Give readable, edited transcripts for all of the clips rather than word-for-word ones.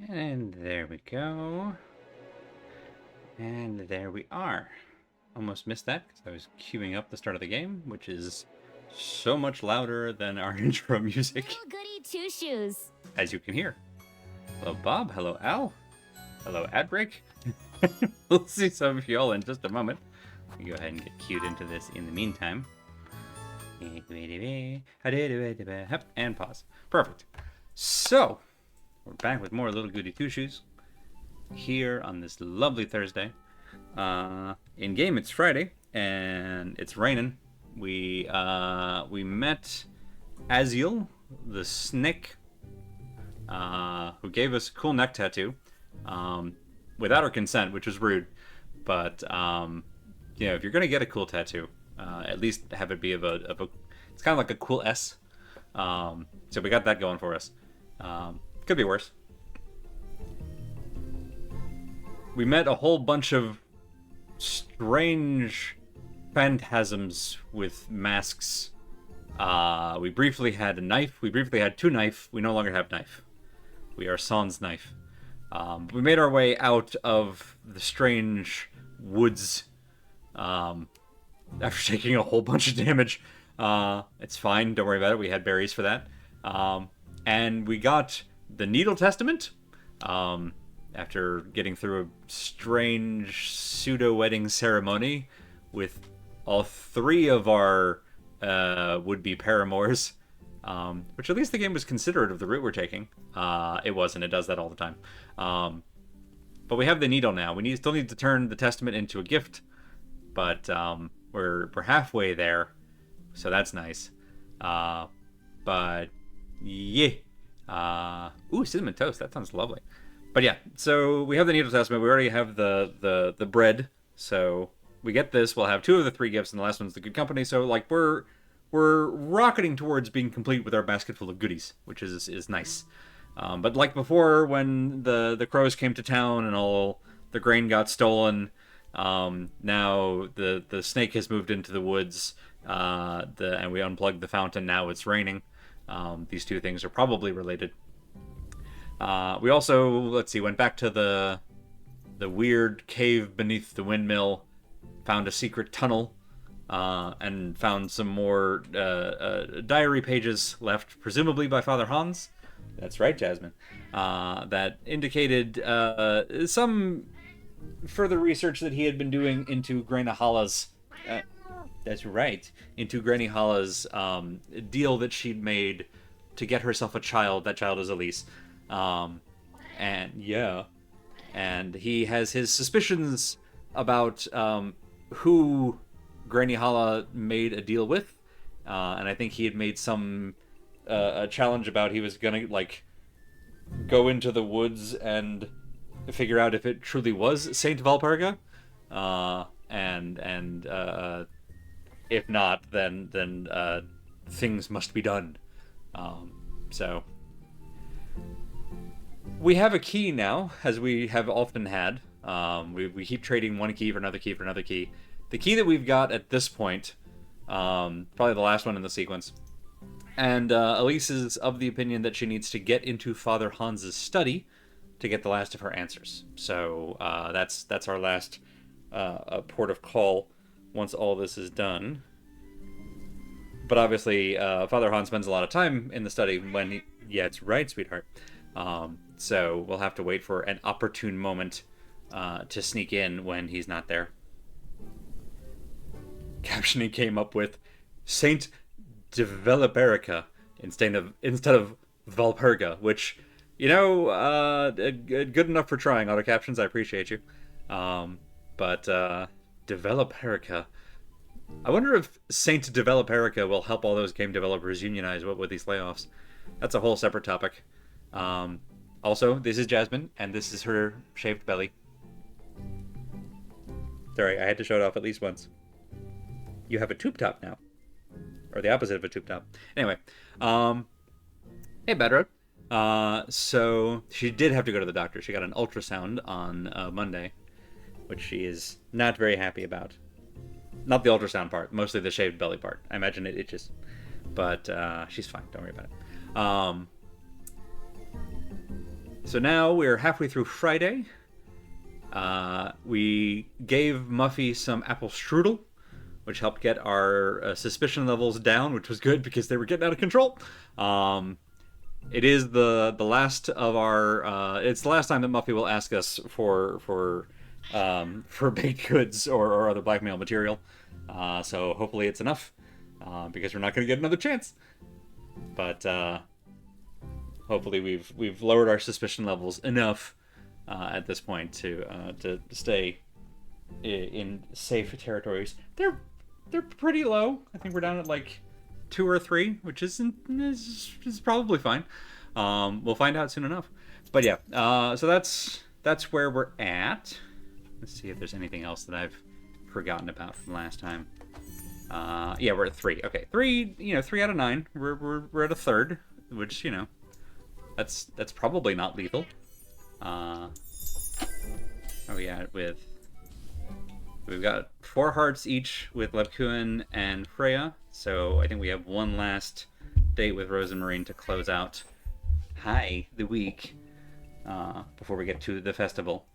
And there we go. And there we are. Almost missed that because I was queuing up the start of the game, which is so much louder than our intro music, Little Goody Two Shoes. as you can hear. Hello, Bob. Hello, Al. Hello, Adbreak. We'll see some of y'all in just a moment. Let me go ahead and get queued into this in the meantime. And pause. Perfect. So, we're back with more Little Goody Two Shoes here on this lovely Thursday. In game, it's Friday and it's raining. We met Aziel, the snake, who gave us a cool neck tattoo, without our consent, which was rude. But if you're gonna get a cool tattoo, at least have it be of a it's kind of like a cool S. So we got that going for us. Could be worse. We met a whole bunch of strange phantasms with masks. We briefly had a knife. We briefly had two knife. We no longer have knife. We are sans knife. We made our way out of the strange woods after taking a whole bunch of damage. It's fine. Don't worry about it. We had berries for that. And we got the Needle Testament. After getting through a strange pseudo-wedding ceremony with all three of our would-be paramours, which at least the game was considerate of the route we're taking. It wasn't. It does that all the time. But we have the needle now. We still need to turn the testament into a gift, but we're halfway there, so that's nice. But yeah. Ooh, cinnamon toast. That sounds lovely. But yeah, so we have the Needle Testament. We already have the bread. So we get this. We'll have two of the three gifts, and the last one's the good company. So like we're rocketing towards being complete with our basket full of goodies, which is nice. But like before, when the crows came to town and all the grain got stolen, now the snake has moved into the woods. And we unplugged the fountain. Now it's raining. These two things are probably related. We also, went back to the weird cave beneath the windmill, found a secret tunnel, and found some more diary pages left, presumably by Father Hans. That's right, Jasmine. That indicated some further research that he had been doing into Granahala's. That's right, into Granny Hala's deal that she'd made to get herself a child. That child is Elise. And he has his suspicions about who Granny Hala made a deal with, and I think he had made some a challenge about he was gonna go into the woods and figure out if it truly was Saint Valperga, and if not, then things must be done. So. We have a key now, as we have often had. We keep trading one key for another key for another key. The key that we've got at this point, probably the last one in the sequence, and Elise is of the opinion that she needs to get into Father Hans's study to get the last of her answers. So that's our last port of call once all this is done. But obviously, Father Hans spends a lot of time in the study when he... Yeah, it's right, sweetheart. So we'll have to wait for an opportune moment to sneak in when he's not there. Captioning came up with Saint Developerica instead of Valperga, which, good enough for trying. Auto captions, I appreciate you. But Developerica. I wonder if Saint Developerica will help all those game developers unionize with these layoffs. That's a whole separate topic. Also, this is Jasmine, and this is her shaved belly. Sorry, I had to show it off at least once. You have a tube top now. Or the opposite of a tube top. Anyway, hey, Bedroad. So, she did have to go to the doctor. She got an ultrasound on Monday, which she is not very happy about. Not the ultrasound part, mostly the shaved belly part. I imagine it itches. But she's fine, don't worry about it. So now we're halfway through Friday. We gave Muffy some apple strudel, which helped get our suspicion levels down, which was good because they were getting out of control. It is the last of our. It's the last time that Muffy will ask us for baked goods or other blackmail material. So hopefully it's enough, because we're not going to get another chance. But hopefully we've lowered our suspicion levels enough at this point to stay in safe territories. They're pretty low. I think we're down at like 2 or 3, which is probably fine. We'll find out soon enough. But yeah, so that's where we're at. Let's see if there's anything else that I've forgotten about from last time. Yeah, we're at 3. Okay, 3. 3 out of 9. We're at a third, which that's probably not lethal. Are we at with? We've got 4 hearts each with Lepkuin and Freya, so I think we have one last date with Rose and Marine to close out the week before we get to the festival,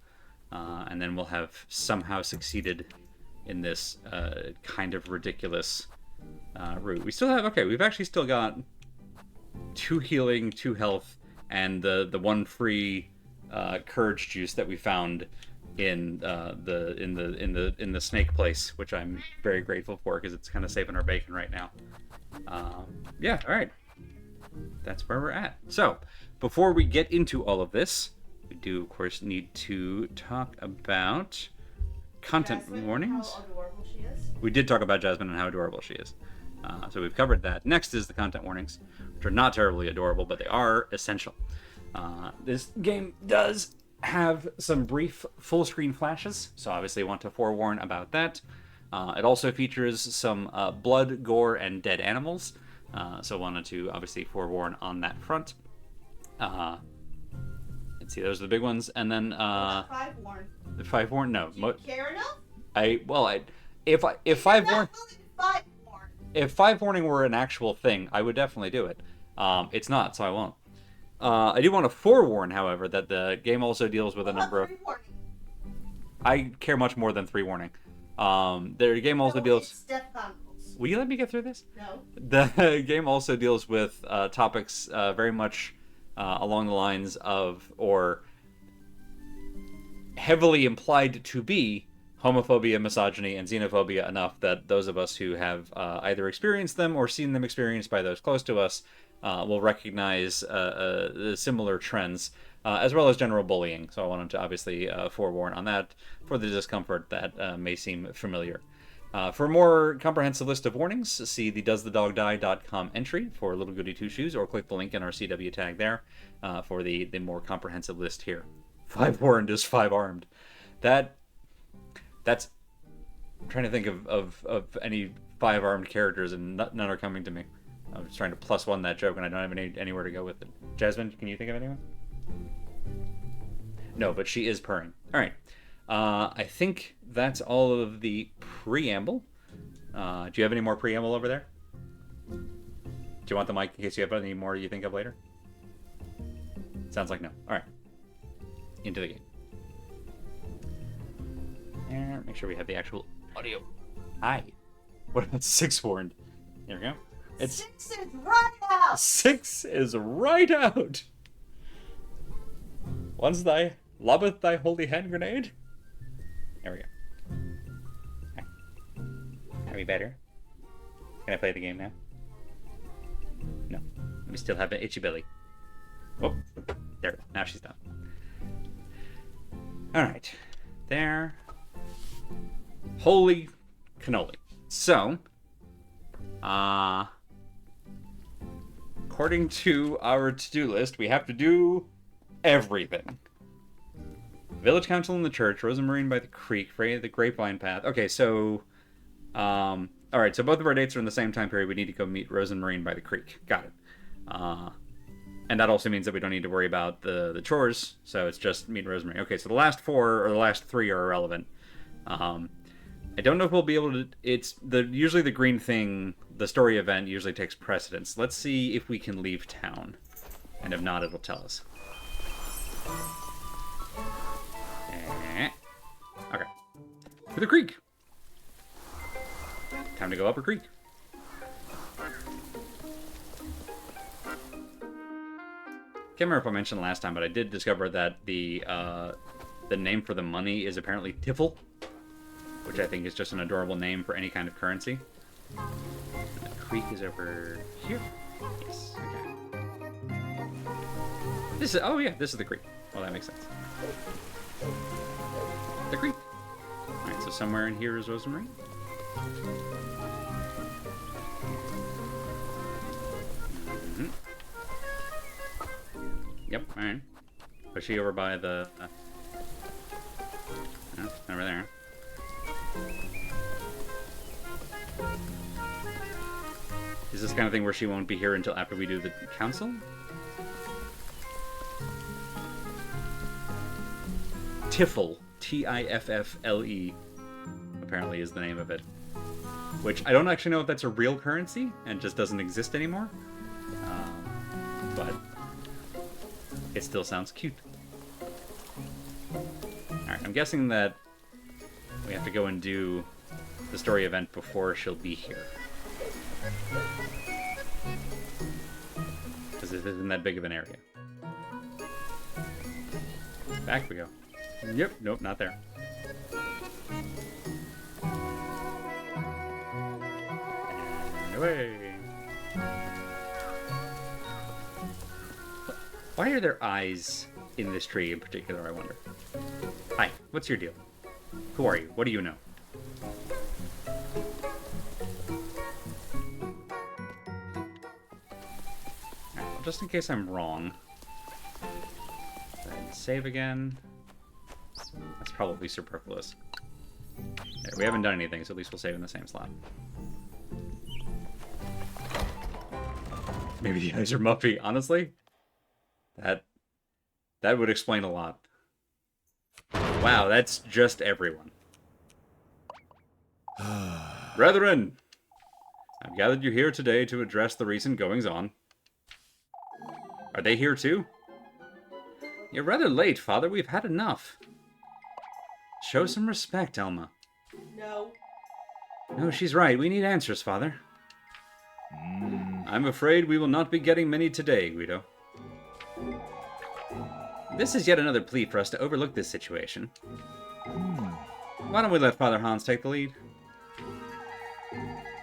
and then we'll have somehow succeeded in this kind of ridiculous route. We still have we've actually still got 2 healing, 2 health, and the 1 free courage juice that we found in the snake place, which I'm very grateful for because it's kind of saving our bacon right now. Yeah, all right, that's where we're at. So before we get into all of this, we do of course need to talk about content Jasmine, warnings. how adorable she is. We did talk about Jasmine and how adorable she is. So we've covered that. Next is the content warnings, which are not terribly adorable, but they are essential. This game does have some brief full screen flashes, so obviously want to forewarn about that. It also features some blood, gore, and dead animals, so wanted to obviously forewarn on that front. Let's see, those are the big ones, and then Five warn. the 5 warn. No, Do you care enough? if 5 warn. Five warn. If 5 warning were an actual thing, I would definitely do it. It's not, so I won't. I do want to forewarn, however, that the game also deals with a number of. I care much more than 3 warning. The game also deals. It's Death Chronicles. Will you let me get through this? No. The game also deals with topics very much along the lines of, or heavily implied to be, homophobia, misogyny, and xenophobia enough that those of us who have either experienced them or seen them experienced by those close to us will recognize the similar trends, as well as general bullying. So I wanted to obviously forewarn on that for the discomfort that may seem familiar. For a more comprehensive list of warnings, see the doesthedogdie.com entry for Little Goody Two Shoes, or click the link in our CW tag there for the more comprehensive list here. 5 warned is 5 armed. That's. I'm trying to think of any 5 armed characters, and none are coming to me. I was trying to +1 that joke, and I don't have anywhere to go with it. Jasmine, can you think of anyone? No, but she is purring. All right. I think that's all of the preamble. Do you have any more preamble over there? Do you want the mic in case you have any more you think of later? Sounds like no. All right. Into the game. And make sure we have the actual audio. Hi. What about 6 warned? There we go. 6 is right out. 6 is right out. Once thy lobbeth thy holy hand grenade. There we go. Okay. Are we better? Can I play the game now? No. We still have an itchy belly. Oh, there. Now she's done. All right. There. Holy cannoli. So, according to our to-do list, we have to do everything. Village Council in the church, Rose and Marine by the creek, Freya the grapevine path. Okay, so, all right, so both of our dates are in the same time period. We need to go meet Rose and Marine by the creek. Got it. And that also means that we don't need to worry about the chores, so it's just meet Rose and Marine. Okay, so the last 4 or the last 3 are irrelevant. I don't know if we'll be able to. It's usually the green thing. The story event usually takes precedence. Let's see if we can leave town, and if not, it'll tell us. Okay. To the creek. Time to go up a creek. Can't remember if I mentioned last time, but I did discover that the name for the money is apparently tiffle, which I think is just an adorable name for any kind of currency. And the creek is over here. Yes. Okay. This is this is the creek. Well, that makes sense. The creek. All right, so somewhere in here is Rosemary. Yep, alright. Was she over by the... no, over there. Is this kind of thing where she won't be here until after we do the council? Tiffle. Tiffle. Apparently is the name of it. Which I don't actually know if that's a real currency and just doesn't exist anymore. But... it still sounds cute. Alright, I'm guessing that we have to go and do the story event before she'll be here. Because it isn't that big of an area. Back we go. Yep, nope, not there. And away! Why are there eyes in this tree in particular, I wonder? Hi, what's your deal? Who are you? What do you know? Alright, well, just in case I'm wrong. Then save again. That's probably superfluous. There, we haven't done anything, so at least we'll save in the same slot. Maybe the eyes are muffy, honestly. That would explain a lot. Wow, that's just everyone. Brethren, I've gathered you here today to address the recent goings-on. Are they here too? You're rather late, Father. We've had enough. Show some respect, Elma. No. No, she's right. We need answers, Father. I'm afraid we will not be getting many today, Guido. This is yet another plea for us to overlook this situation. Why don't we let Father Hans take the lead?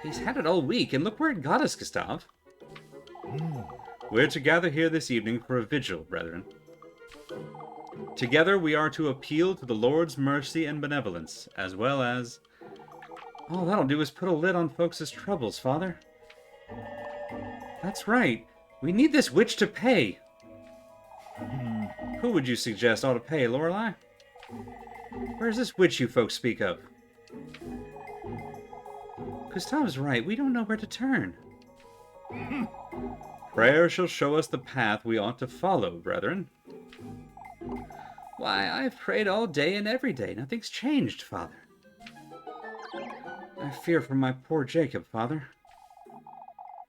He's had it all week, and look where it got us, Gustav. We're to gather here this evening for a vigil, brethren. Together we are to appeal to the Lord's mercy and benevolence, as well as... all that'll do is put a lid on folks' troubles, Father. That's right. We need this witch to pay. Who would you suggest ought to pay, Lorelei? Where's this witch you folks speak of? Gustav's right. We don't know where to turn. Prayer shall show us the path we ought to follow, brethren. Why, I've prayed all day and every day. Nothing's changed, Father. I fear for my poor Jacob, Father.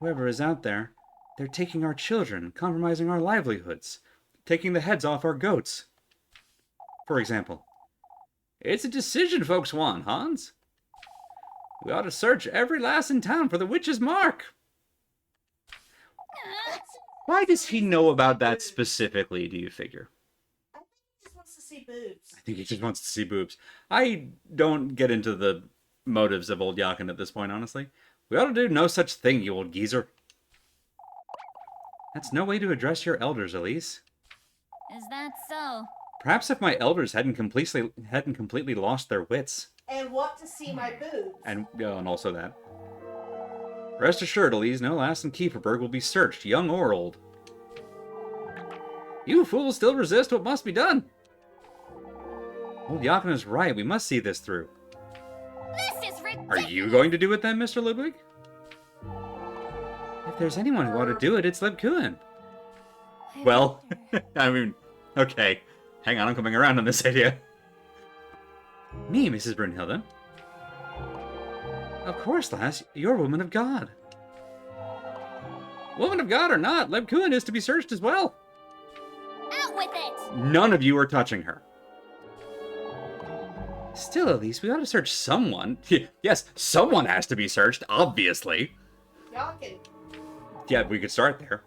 Whoever is out there, they're taking our children, compromising our livelihoods, taking the heads off our goats. For example. It's a decision folks want, Hans. We ought to search every lass in town for the witch's mark. Why does he know about that specifically, do you figure? I think he just wants to see boobs. I think he just wants to see boobs. I don't get into the motives of old Yakin at this point, honestly. We ought to do no such thing, you old geezer. That's no way to address your elders, Elise. Is that so? Perhaps if my elders hadn't completely lost their wits. And want to see my boobs. And also that. Rest assured, Elise, no lass in Kieferberg will be searched, young or old. You fools still resist what must be done. Old Yakin is right. We must see this through. This is ridiculous. Are you going to do it then, Mr. Ludwig? If there's anyone who ought to do it, it's Lebkuchen. Well, I mean, okay. Hang on, I'm coming around on this idea. Me, Mrs. Brunhilde. Of course, lass. You're a woman of God. Woman of God or not, Lebkuchen is to be searched as well. Out with it! None of you are touching her. Still, at least we ought to search someone. Yes, someone has to be searched, obviously. Y'all can. Yeah, we could start there.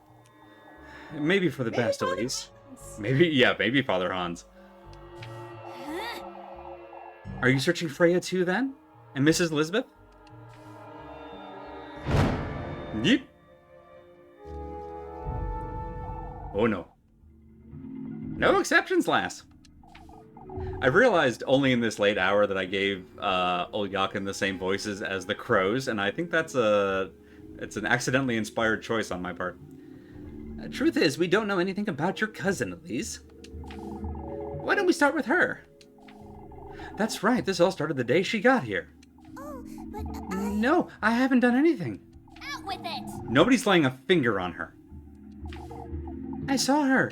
Maybe for the Maybe best, Father Elise. Hans. Maybe Father Hans. Are you searching Freya too, then? And Mrs. Elizabeth? Yep. Oh no. No exceptions, lass. I realized only in this late hour that I gave old Yakin the same voices as the crows, and I think it's an accidentally inspired choice on my part. Truth is, we don't know anything about your cousin, Elise. Why don't we start with her? That's right, this all started the day she got here. Oh, but No, I haven't done anything. out with it! Nobody's laying a finger on her. I saw her.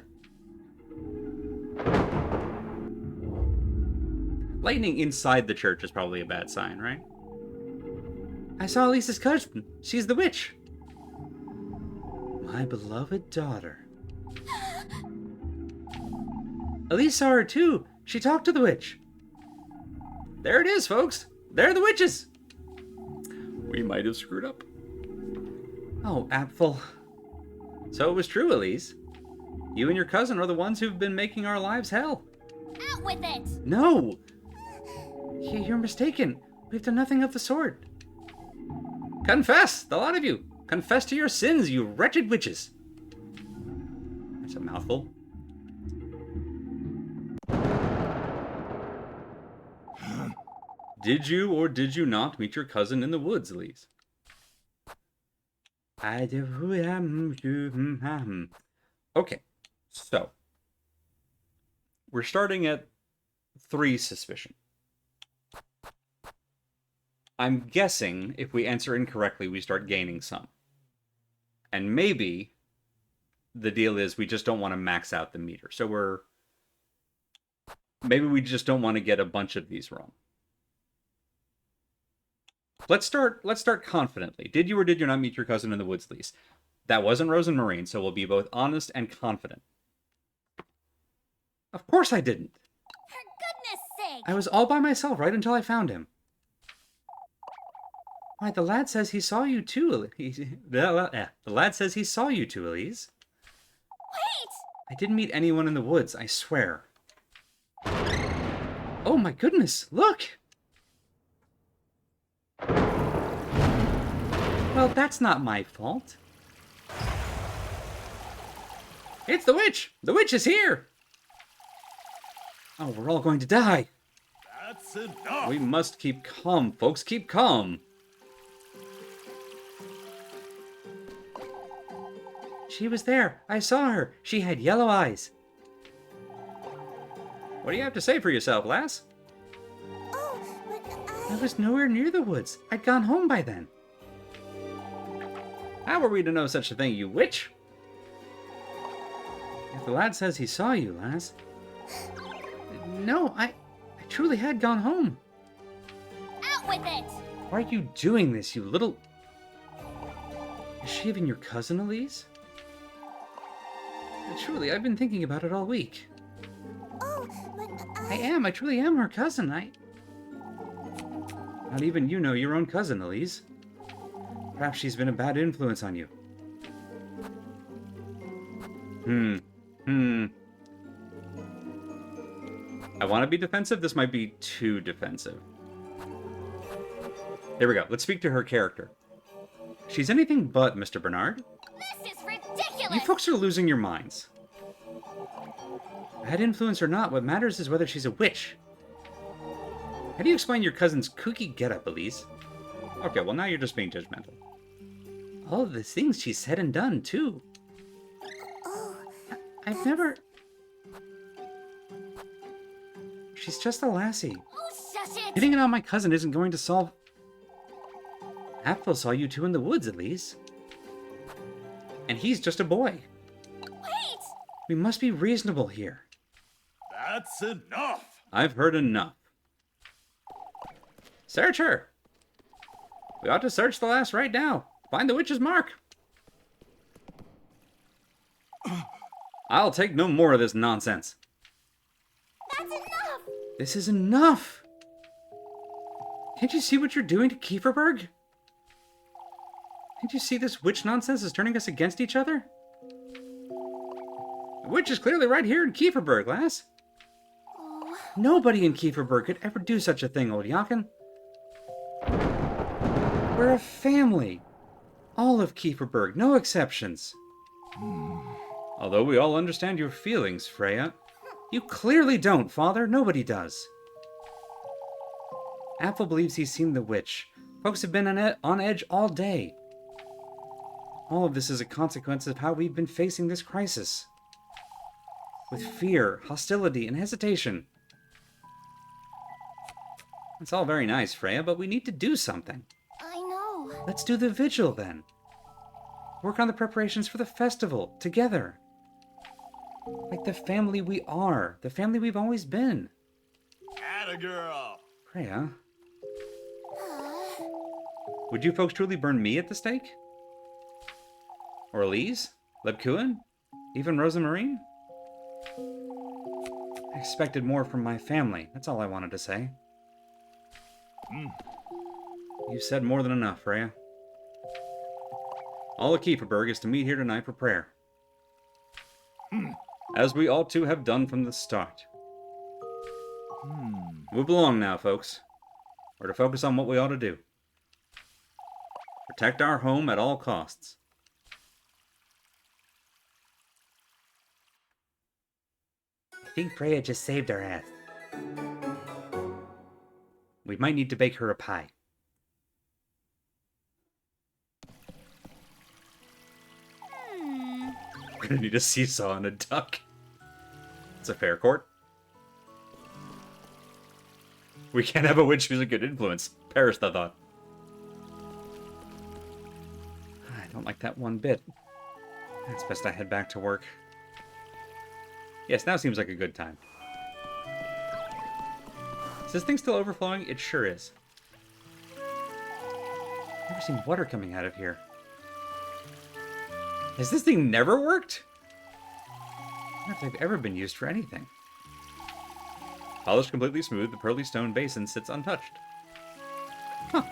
Lightning inside the church is probably a bad sign, right? I saw Elise's cousin. She's the witch. My beloved daughter. Elise saw her too. She talked to the witch. There it is, folks. They're the witches. We might have screwed up. Oh, Apfel. So it was true, Elise. You and your cousin are the ones who've been making our lives hell. Out with it! No! You're mistaken. We've done nothing of the sort. Confess, the lot of you. Confess to your sins, you wretched witches. That's a mouthful. Did you or did you not meet your cousin in the woods, Elise? Okay, so we're starting at 3 suspicion. I'm guessing if we answer incorrectly, we start gaining some. And maybe the deal is we just don't want to max out the meter. So maybe we just don't want to get a bunch of these wrong. Let's start confidently. Did you or did you not meet your cousin in the woods, Lise? That wasn't Rose and Marine, so we'll be both honest and confident. Of course I didn't. For goodness sake! I was all by myself right until I found him. Why, the lad says he saw you too, the lad says he saw you too, Elise. Wait! I didn't meet anyone in the woods, I swear. Oh my goodness, look! Well, that's not my fault. It's the witch! The witch is here! Oh, we're all going to die. That's enough! We must keep calm, folks. Keep calm. She was there. I saw her. She had yellow eyes. What do you have to say for yourself, lass? Oh, but I was nowhere near the woods. I'd gone home by then. How were we to know such a thing, you witch? If the lad says he saw you, lass. No, I truly had gone home. Out with it! Why are you doing this, you little... Is she even your cousin, Elise? Truly, I've been thinking about it all week. Oh, but I truly am her cousin. Not even you know your own cousin, Elise. Perhaps she's been a bad influence on you. I want to be defensive. This might be too defensive. There we go. Let's speak to her character. She's anything but Mr. Bernard. this is ridiculous! You folks are losing your minds. Bad influence or not, what matters is whether she's a witch. How do you explain your cousin's kooky getup, Elise? Okay, well now you're just being judgmental. All of the things she's said and done, too. I've never... She's just a lassie. Oh, shush it! Hitting it on my cousin isn't going to solve... Apfel saw you two in the woods, Elise. And he's just a boy. Wait! We must be reasonable here. That's enough! I've heard enough. Search her! We ought to search the lass right now. Find the witch's mark. I'll take no more of this nonsense. This is enough! Can't you see what you're doing to Kieferberg? Can't you see this witch nonsense is turning us against each other? The witch is clearly right here in Kieferberg, lass. Oh, Nobody in Kieferberg could ever do such a thing, old Yakin. We're a family. All of Kieferberg, no exceptions. Although we all understand your feelings, Freya, you clearly don't, Father. Nobody does. Apple believes he's seen the witch. Folks have been on edge all day. All of this is a consequence of how we've been facing this crisis. With fear, hostility, and hesitation. It's all very nice, Freya, but we need to do something. I know. Let's do the vigil, then. Work on the preparations for the festival, together. Like the family we are. The family we've always been. Atta girl. Freya, would you folks truly burn me at the stake? Or Elise? Lebkuin? Even Rosa Marine? I expected more from my family. That's all I wanted to say. You've said more than enough, Freya. All of Kieferberg is to meet here tonight for prayer. As we ought to have done from the start. Move along now, folks. We're to focus on what we ought to do. Protect our home at all costs. I think Freya just saved our ass. We might need to bake her a pie. We're gonna need a seesaw and a duck. It's a fair court. We can't have a witch who's a good influence. Perish the thought. I don't like that one bit. It's best I head back to work. Yes, now seems like a good time. Is this thing still overflowing? It sure is. I've never seen water coming out of here. Has this thing never worked? I don't know if they've ever been used for anything. Polished completely smooth, the pearly stone basin sits untouched. Huh.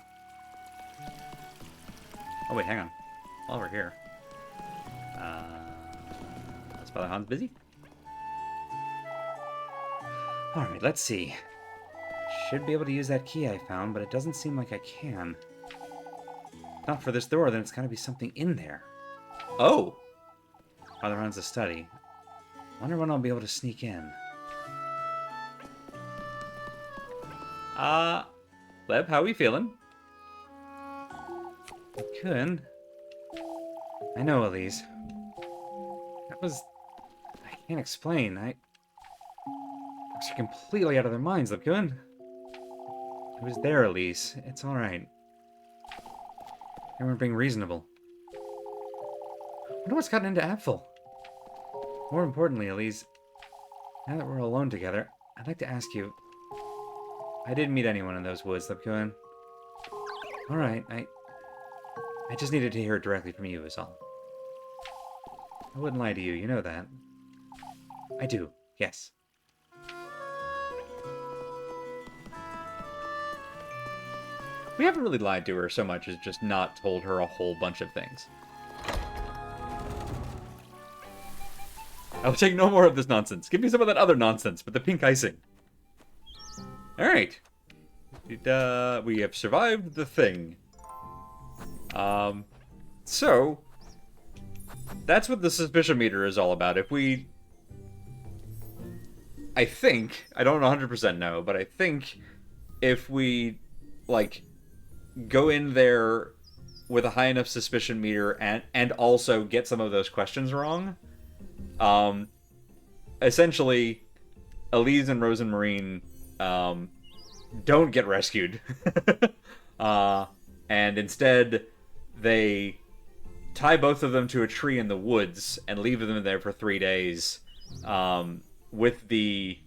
Oh wait, hang on. While we're here. Is Father Hans busy? Alright, let's see. Should be able to use that key I found, but it doesn't seem like I can. If not for this door, then it's gotta be something in there. Oh! Father Hans' study. Wonder when I'll be able to sneak in. Leb, how we feeling? Good. I know, Elise. That was... I can't explain. Folks are completely out of their minds, Lebkuin. I was there, Elise. It's alright. They weren't being reasonable. I wonder what's gotten into Apfel. More importantly, Elise, now that we're alone together, I'd like to ask you... I didn't meet anyone in those woods, Lebkuin. Alright, I just needed to hear it directly from you, is all. I wouldn't lie to you, you know that. I do, yes. We haven't really lied to her so much as just not told her a whole bunch of things. I'll take no more of this nonsense. Give me some of that other nonsense with the pink icing. Alright. We have survived the thing. So... that's what the suspicion meter is all about. If we... I think, I don't 100% know, but I think if we, like, go in there with a high enough suspicion meter and also get some of those questions wrong, essentially, Elise and Rosenmarine, don't get rescued. And instead, they tie both of them to a tree in the woods and leave them there for 3 days, with the...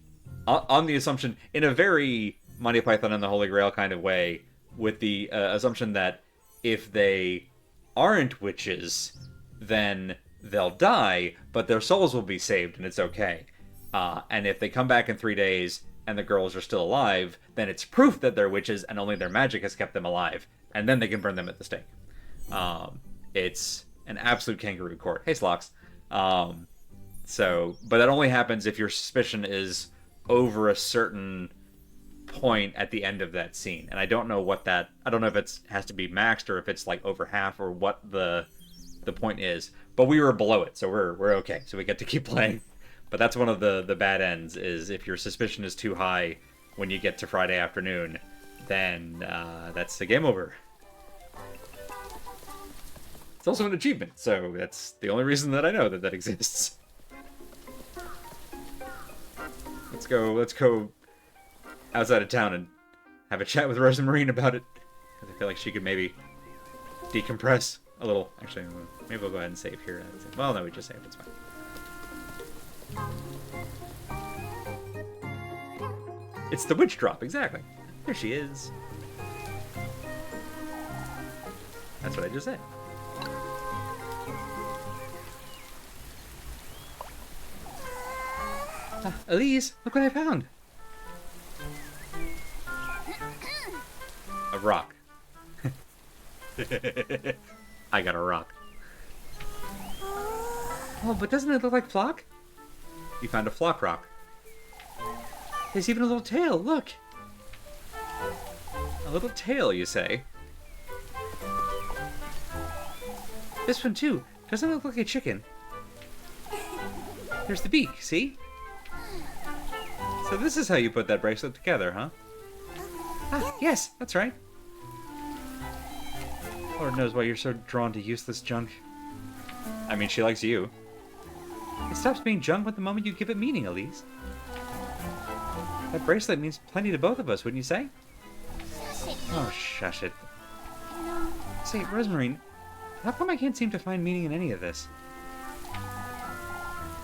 on the assumption, in a very Monty Python and the Holy Grail kind of way, with the assumption that if they aren't witches, then they'll die, but their souls will be saved and it's okay. And if they come back in 3 days and the girls are still alive, then it's proof that they're witches and only their magic has kept them alive, and then they can burn them at the stake. It's an absolute kangaroo court. Hey, Slocks. But that only happens if your suspicion is over a certain point at the end of that scene. And I don't know I don't know if it has to be maxed or if it's like over half or what the point is. But we were below it, so we're okay. So we get to keep playing. But that's one of the bad ends, is if your suspicion is too high when you get to Friday afternoon, then that's the game over. It's also an achievement, so that's the only reason that I know that exists. Let's go outside of town and have a chat with Rosemarine about it. Because I feel like she could maybe decompress a little. Actually, maybe we'll go ahead and save here. Well, no, we just saved. It's fine. It's the witch drop, exactly. There she is. That's what I just said. Elise, look what I found. A rock. I got a rock. Oh, but doesn't it look like flock? You found a flock rock. There's even a little tail, look! A little tail, you say? This one too. Doesn't it look like a chicken? There's the beak, see? So this is how you put that bracelet together, huh? Ah, yes, that's right. Lord knows why you're so drawn to useless junk. I mean, she likes you. It stops being junk with the moment you give it meaning, Elise. That bracelet means plenty to both of us, wouldn't you say? Oh, shush it. Say, Rosemarine, how come I can't seem to find meaning in any of this?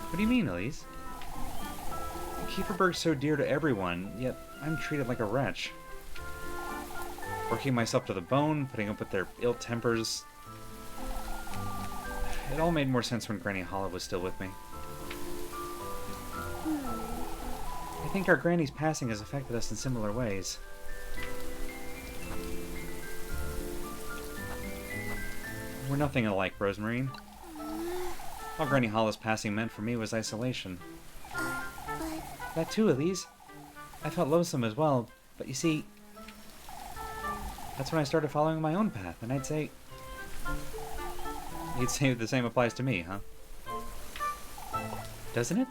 What do you mean, Elise? Kieferberg's so dear to everyone, yet I'm treated like a wretch. Working myself to the bone, putting up with their ill tempers. It all made more sense when Granny Hollow was still with me. I think our Granny's passing has affected us in similar ways. We're nothing alike, Rosemarine. All Granny Hollow's passing meant for me was isolation. That too, Elise. I felt lonesome as well, but you see, that's when I started following my own path, and I'd say... You'd say the same applies to me, huh? Doesn't it?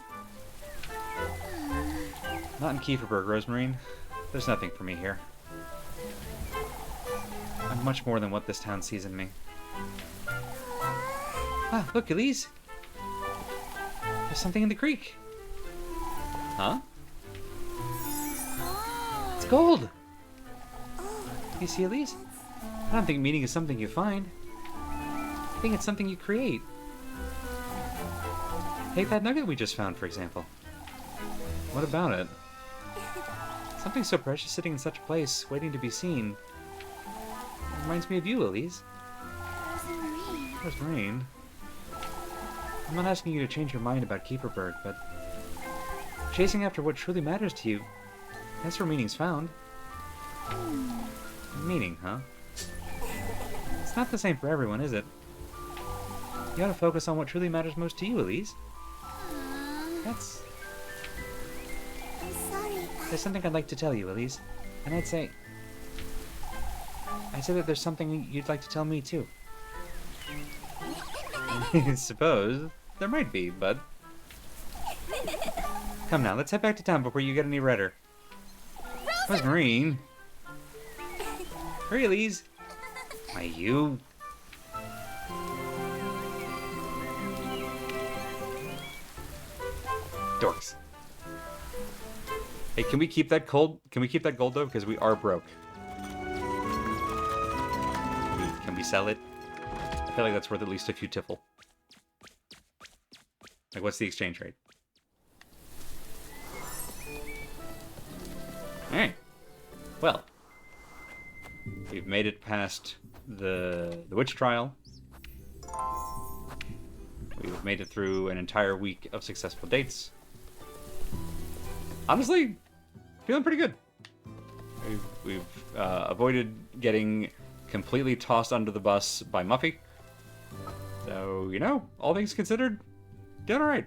Not in Kieferberg, Rosemarine. There's nothing for me here. I'm much more than what this town sees in me. Ah, look, Elise! There's something in the creek! Huh? It's gold! You see, Elise? I don't think meaning is something you find. I think it's something you create. Take that nugget we just found, for example. What about it? Something so precious sitting in such a place, waiting to be seen. It reminds me of you, Elise. Rosemarine. I'm not asking you to change your mind about Kieferberg, but... chasing after what truly matters to you, that's where meaning's found. Meaning, huh? It's not the same for everyone, is it? You ought to focus on what truly matters most to you, Elise. That's... I'm sorry. There's something I'd like to tell you, Elise. And I'd say that there's something you'd like to tell me, too. I suppose there might be, but... Come now, let's head back to town before you get any redder. Rosemarine! Hurry, Elise! Why, you... Dorks. Hey, can we keep that gold? Can we keep that gold though? Because we are broke. Can we sell it? I feel like that's worth at least a few tiffle. Like, what's the exchange rate? Alright. Well. We've made it past the witch trial. We've made it through an entire week of successful dates. Honestly, feeling pretty good. We've avoided getting completely tossed under the bus by Muffy. So, you know, all things considered, doing alright.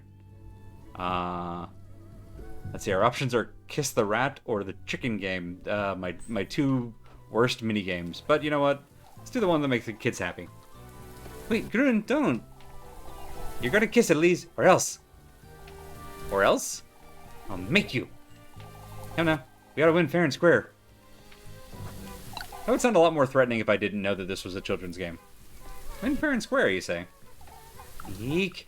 Let's see, our options are Kiss the Rat or the Chicken Game. My two worst mini games. But you know what? Let's do the one that makes the kids happy. Wait, Grun, don't. You're gonna kiss it, Lise, or else. Or else? I'll make you. Come now. We gotta win fair and square. That would sound a lot more threatening if I didn't know that this was a children's game. Win fair and square, you say? Eek.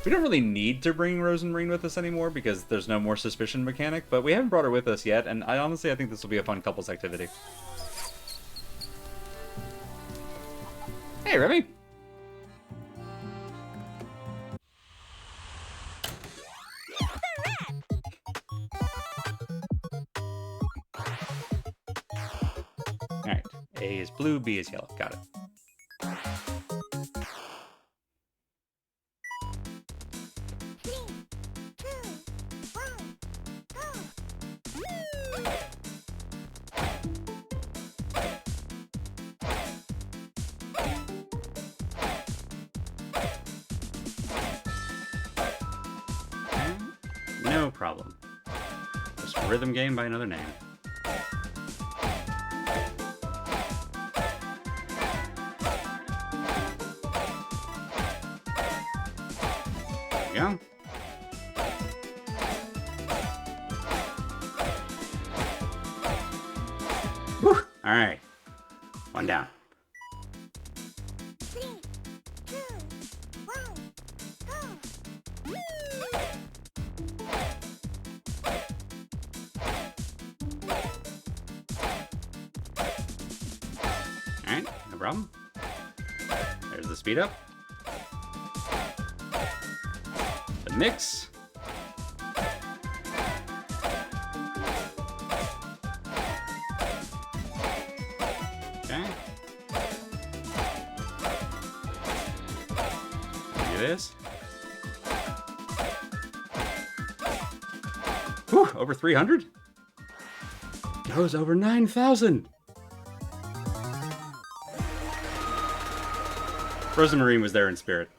We don't really need to bring Rosemarine with us anymore because there's no more suspicion mechanic, but we haven't brought her with us yet, and I think this will be a fun couples activity. Hey, Remy! Alright, A is blue, B is yellow. Got it. No problem. Just a rhythm game by another name. There we go. Whew. All right. One down. 3, 2, 1, go! Alright, no problem. There's the speed up. The mix. Okay. Do this. Whew, over 300? Goes over 9,000! Rosemarine was there in spirit.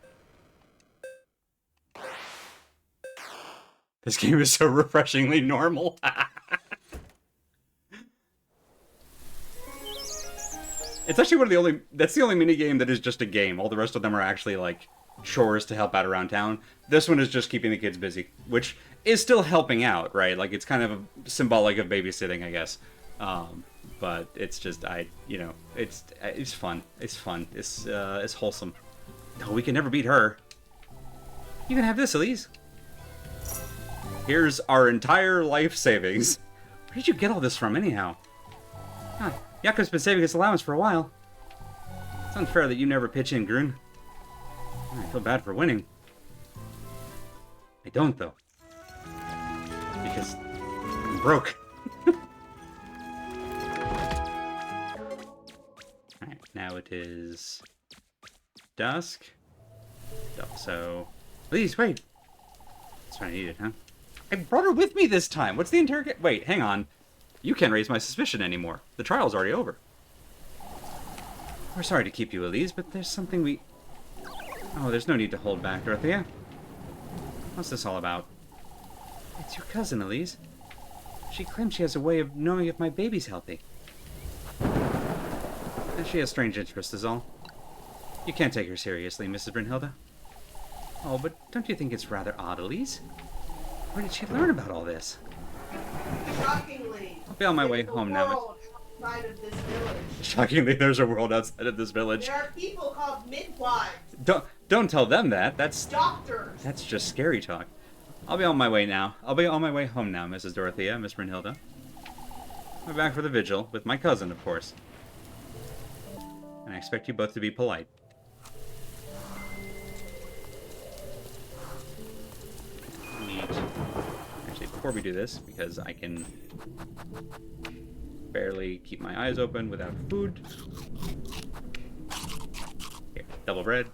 This game is so refreshingly normal. It's actually one of the only... That's the only minigame that is just a game. All the rest of them are actually, like, chores to help out around town. This one is just keeping the kids busy, which is still helping out, right? Like, it's kind of symbolic of babysitting, I guess. But it's just, it's fun. It's fun. It's wholesome. No, we can never beat her. You can have this, Elise. Here's our entire life savings. Where did you get all this from, anyhow? Huh. Yako's been saving his allowance for a while. It's unfair that you never pitch in, Grun. I feel bad for winning. I don't, though. Because I'm broke. Alright, now it is dusk. So, please, wait. That's what I needed, huh? I brought her with me this time. What's the interrogate? Wait, hang on. You can't raise my suspicion anymore. The trial's already over. We're sorry to keep you, Elise, but there's something we... Oh, there's no need to hold back, Dorothea. What's this all about? It's your cousin, Elise. She claims she has a way of knowing if my baby's healthy. And she has strange interests, is all. You can't take her seriously, Mrs. Brynhilda. Oh, but don't you think it's rather odd, Elise? Where did she learn about all this? Shockingly, I'll be on my way there's a home now. world outside of this village. Shockingly, there's a world outside of this village. There are people called midwives, Don't tell them that. That's doctors. just scary talk. I'll be on my way now. I'll be on my way home now, Mrs. Dorothea, Miss Brynhilda. I'll be back for the vigil, with my cousin, of course. And I expect you both to be polite. Actually, before we do this, because I can barely keep my eyes open without food. Here, double bread.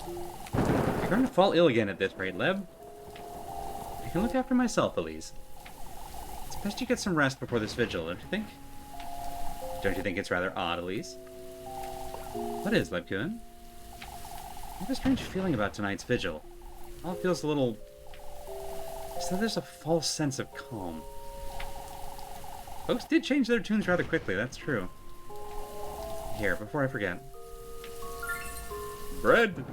You're going to fall ill again at this rate, Leb. can look after myself, Elise. It's best you get some rest before this vigil, don't you think? Don't you think it's rather odd, Elise? What is, Lepkun? I have a strange feeling about tonight's vigil. All feels a little... as though there's a false sense of calm. Folks did change their tunes rather quickly, that's true. Here, before I forget. Bread!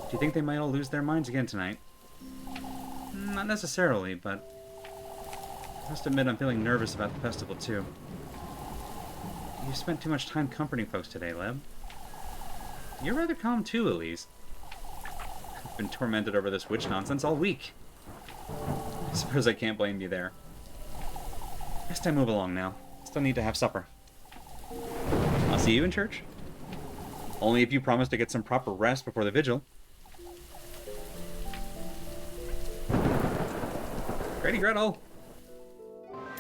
Do you think they might all lose their minds again tonight? Not necessarily, but... I must admit I'm feeling nervous about the festival, too. You spent too much time comforting folks today, Leb. You're rather calm, too, Elise. I've been tormented over this witch nonsense all week. I suppose I can't blame you there. Best I move along now. Still need to have supper. I'll see you in church. Only if you promise to get some proper rest before the vigil. Ready, Gretel!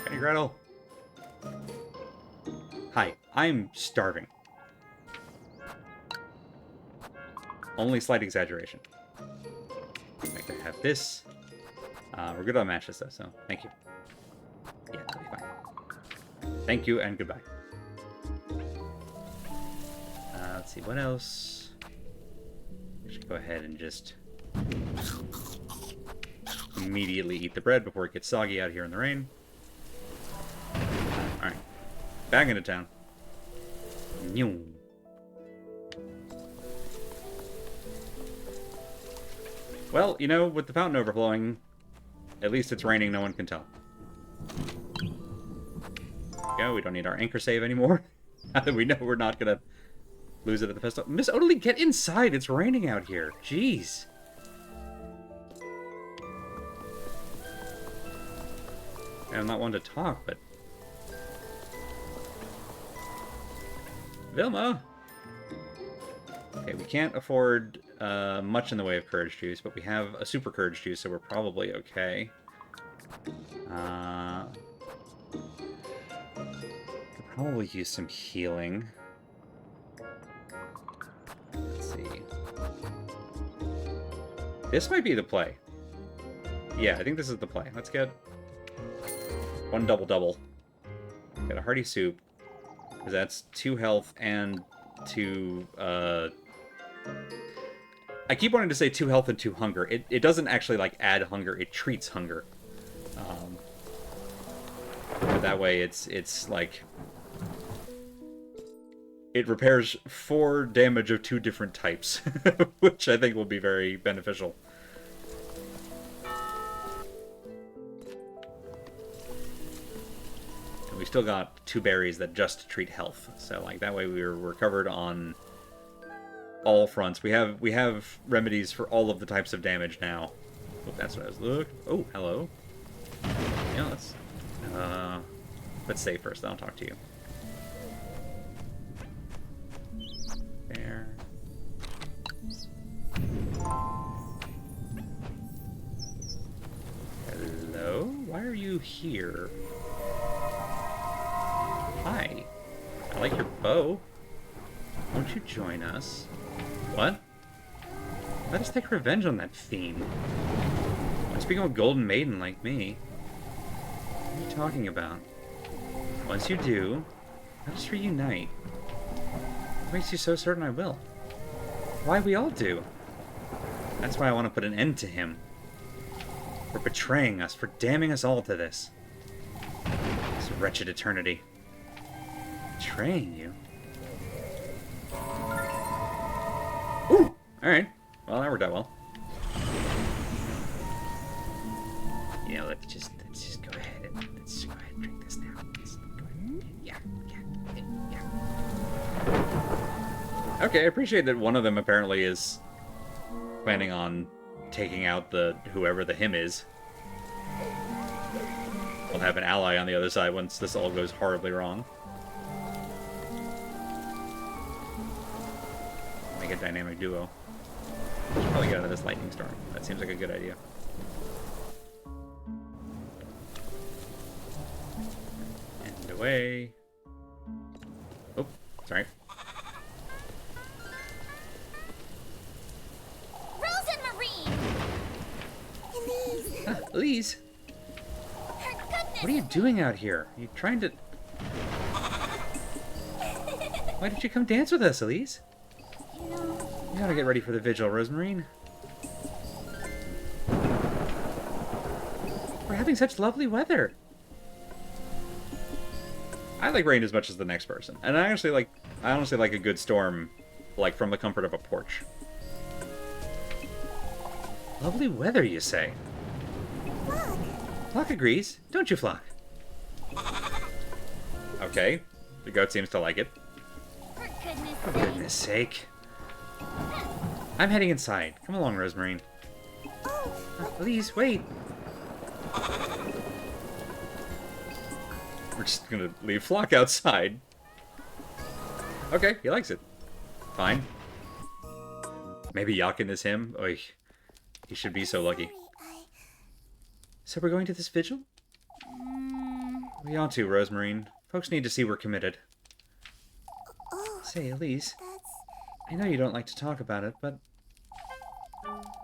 Ready, Gretel! Hi, I'm starving. Only slight exaggeration. I could have this. We're good on matches though, so thank you. Yeah, that'll be fine. Thank you and goodbye. Let's see, what else? I should go ahead and just immediately eat the bread before it gets soggy out here in the rain. Alright. Back into town. Nyoo. Well, you know, with the fountain overflowing, at least it's raining, no one can tell. There we go, we don't need our anchor save anymore. Now that we know we're not gonna lose it at the festival. Miss Odalie, get inside! It's raining out here. Jeez. I'm not one to talk, but... Vilma! Okay, we can't afford much in the way of courage juice, but we have a super courage juice, so we're probably okay. Could probably use some healing. Let's see. This might be the play. Yeah, I think this is the play. Let's get one double-double. Get a hearty soup. Because that's 2 health and 2, I keep wanting to say 2 health and 2 hunger. It doesn't actually, like, add hunger. It treats hunger. But that way, it's like... It repairs 4 damage of 2 different types. Which I think will be very beneficial. We still got 2 berries that just treat health, so like that way we're covered on all fronts. We have remedies for all of the types of damage now. Oh, that's what I was looking. Oh, hello. Yeah, let's save first. Then I'll talk to you. There. Hello? Why are you here? Hi. I like your bow. Won't you join us? What? Let us take revenge on that fiend. Let's become a golden maiden like me. What are you talking about? Once you do, let us reunite. What makes you so certain I will? Why, we all do. That's why I want to put an end to him. For betraying us, for damning us all to this. This wretched eternity. Betraying you? Ooh! Alright. Well, that worked out well. You know, let's just go ahead and drink this now. Let's go ahead. Yeah. Okay, I appreciate that one of them apparently is planning on taking out whoever the him is. We'll have an ally on the other side once this all goes horribly wrong. Make a dynamic duo. Should probably get out of this lightning storm. That seems like a good idea. And away. Oh, sorry. Rose and Marine! Elise! For goodness. What are you doing out here? Are you trying to... Why did you come dance with us, Elise? You know, You gotta get ready for the vigil, Rosemarine. We're having such lovely weather. I like rain as much as the next person. And I honestly like a good storm, like from the comfort of a porch. Lovely weather, you say? look. Flock agrees, don't you, Flock? Okay, the goat seems to like it. For goodness For sake. goodness sake. I'm heading inside. Come along, Rosemarine. Oh, Elise, wait. We're just gonna leave Flock outside. Okay, he likes it. Fine. Maybe Yakin is him? Oy. He should be so lucky. sorry, So we're going to this vigil? We ought to, Rosemarine. Folks need to see we're committed. Oh, Say, Elise, that's... I know you don't like to talk about it, but...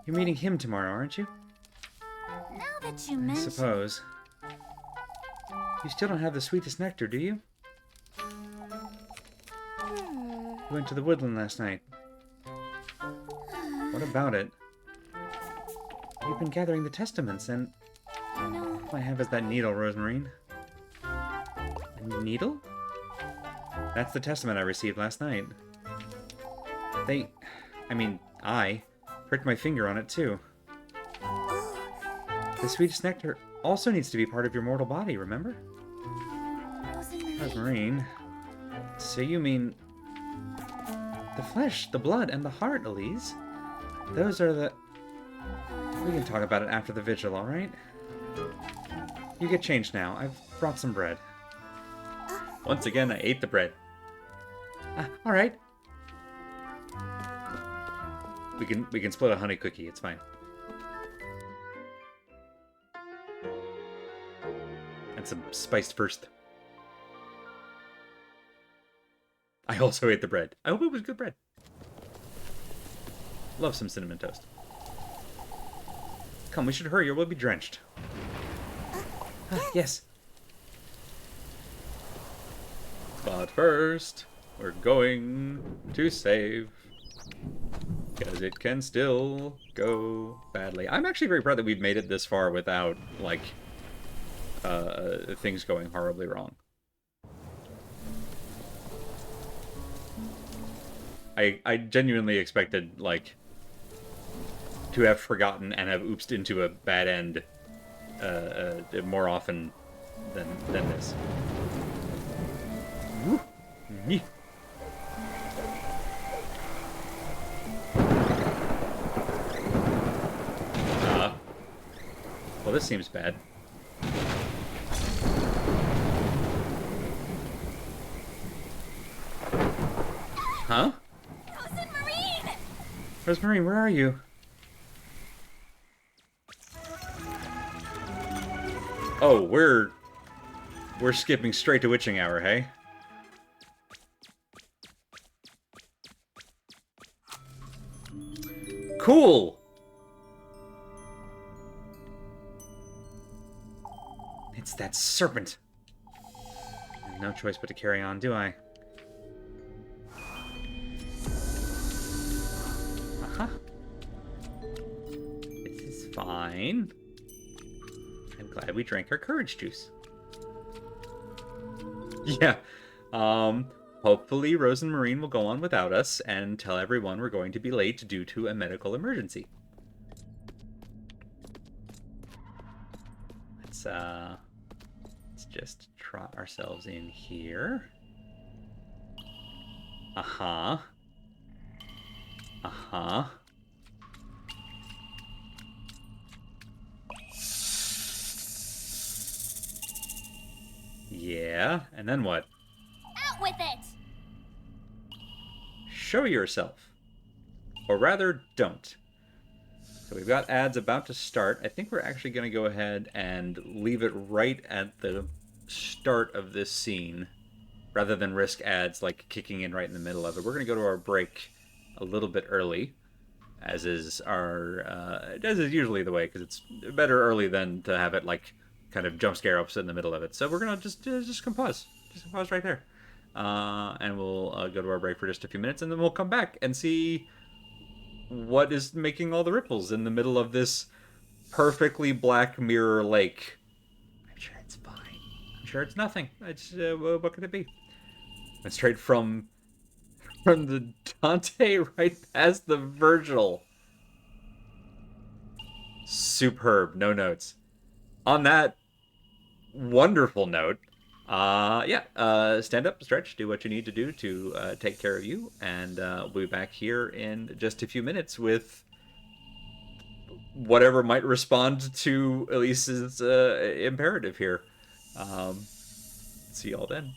You're meeting him tomorrow, aren't you? Now that you I mention... suppose. You still don't have the sweetest nectar, do you? You went to the woodland last night. What about it? You've been gathering the testaments, and You know, all I have is that needle, Rosemarine. A needle? That's the testament I received last night. I pricked my finger on it, too. The sweetest nectar also needs to be part of your mortal body, remember? Rosemary. Rosemarine. So you mean... the flesh, the blood, and the heart, Elise? Those are the... We can talk about it after the vigil, alright? You get changed now. I've brought some bread. Once again, I ate the bread. Alright. We can split a honey cookie, it's fine. And some spiced first. I also ate the bread. I hope it was good bread. Love some cinnamon toast. Come, we should hurry or we'll be drenched. Yes. But first, we're going to save. Because it can still go badly. I'm actually very proud that we've made it this far without, like, things going horribly wrong. I genuinely expected, like, to have forgotten and have oopsed into a bad end more often than this. Woo. Nyeh. Well, this seems bad. Huh? Rosemary! Rosemarine, where are you? Oh, we're skipping straight to witching hour, hey? Cool! It's that serpent. I have no choice but to carry on, do I? Uh-huh. This is fine. I'm glad we drank our courage juice. Yeah. Hopefully Rose and Marine will go on without us and tell everyone we're going to be late due to a medical emergency. Let's just trot ourselves in here. Uh-huh. Uh-huh. Yeah, and then what? Out with it! Show yourself. Or rather, don't. So we've got ads about to start. I think we're actually going to go ahead and leave it right at the start of this scene, rather than risk ads like kicking in right in the middle of it. We're going to go to our break a little bit early. as is usually the way, because it's better early than to have it like kind of jump scare us in the middle of it. So we're gonna just compose, right there, and we'll go to our break for just a few minutes, and then we'll come back and see what is making all the ripples in the middle of this perfectly black mirror lake. I'm sure it's fine. I'm sure it's nothing. It's what could it be? Went straight from the Dante right past the Virgil. Superb. No notes. On that wonderful note, stand up, stretch, do what you need to do to take care of you, and we'll be back here in just a few minutes with whatever might respond to Elise's imperative here. See y'all then.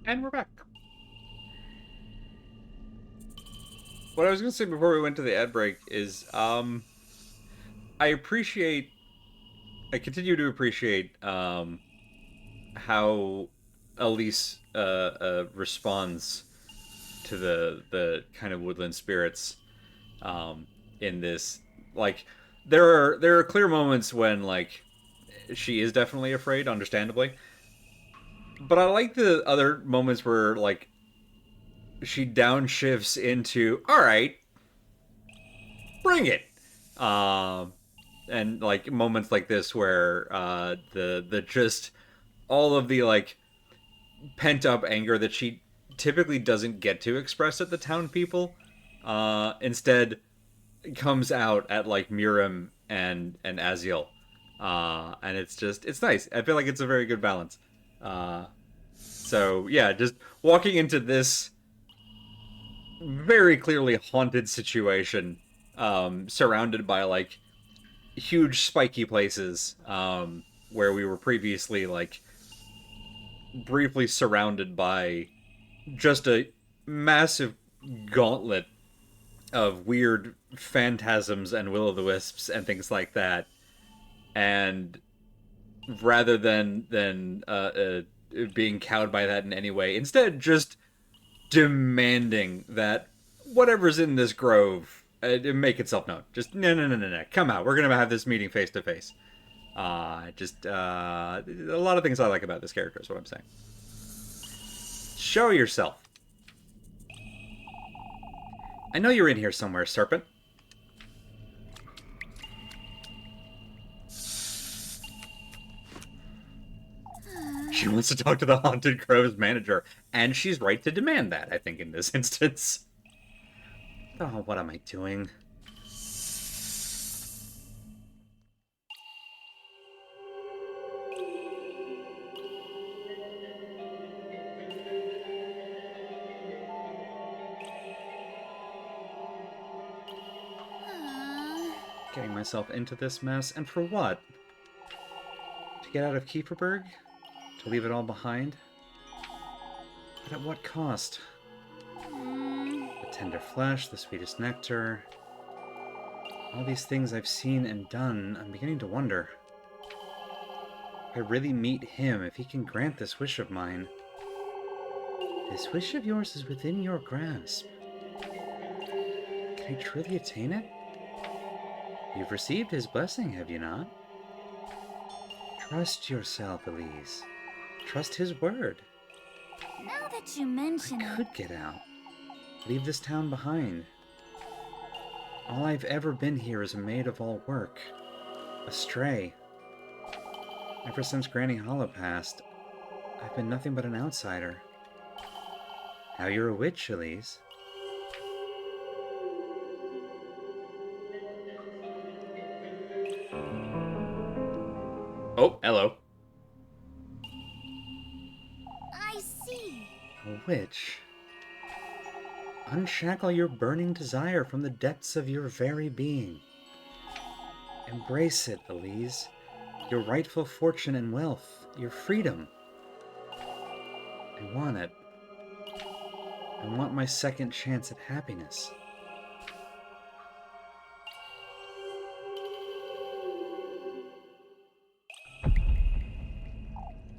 And we're back. What I was going to say before we went to the ad break is I appreciate, I continue to appreciate how Elise responds to the kind of woodland spirits in this. Like, there are clear moments when like she is definitely afraid, understandably, but I like the other moments where like she downshifts into, all right, bring it. And like moments like this where the just all of the like pent up anger that she typically doesn't get to express at the town people, instead comes out at like Mirim and Aziel. And it's nice. I feel like it's a very good balance. So yeah, just walking into this very clearly haunted situation, surrounded by like huge spiky places, where we were previously like briefly surrounded by just a massive gauntlet of weird phantasms and will-o'-the-wisps and things like that. And rather than being cowed by that in any way, instead just demanding that whatever's in this grove make itself known. Just no, come out. We're gonna have this meeting face to face. A lot of things I like about this character is what I'm saying. Show yourself. I know you're in here somewhere, Serpent. She wants to talk to the Haunted Grove's manager, and she's right to demand that, I think, in this instance. Oh, what am I doing? Getting myself into this mess, and for what? To get out of Kieferberg? To leave it all behind? But at what cost? The tender flesh, the sweetest nectar. All these things I've seen and done, I'm beginning to wonder. If I really meet him, if he can grant this wish of mine. This wish of yours is within your grasp. Can I truly attain it? You've received his blessing, have you not? Trust yourself, Elise. Trust his word. Now that you mention I it, could get out. Leave this town behind. All I've ever been here is a maid of all work. A stray. Ever since Granny Hollow passed, I've been nothing but an outsider. Now you're a witch, Elise. Oh, hello. I see. A witch. Unshackle your burning desire from the depths of your very being. Embrace it, Elise. Your rightful fortune and wealth. Your freedom. I want it. I want my second chance at happiness.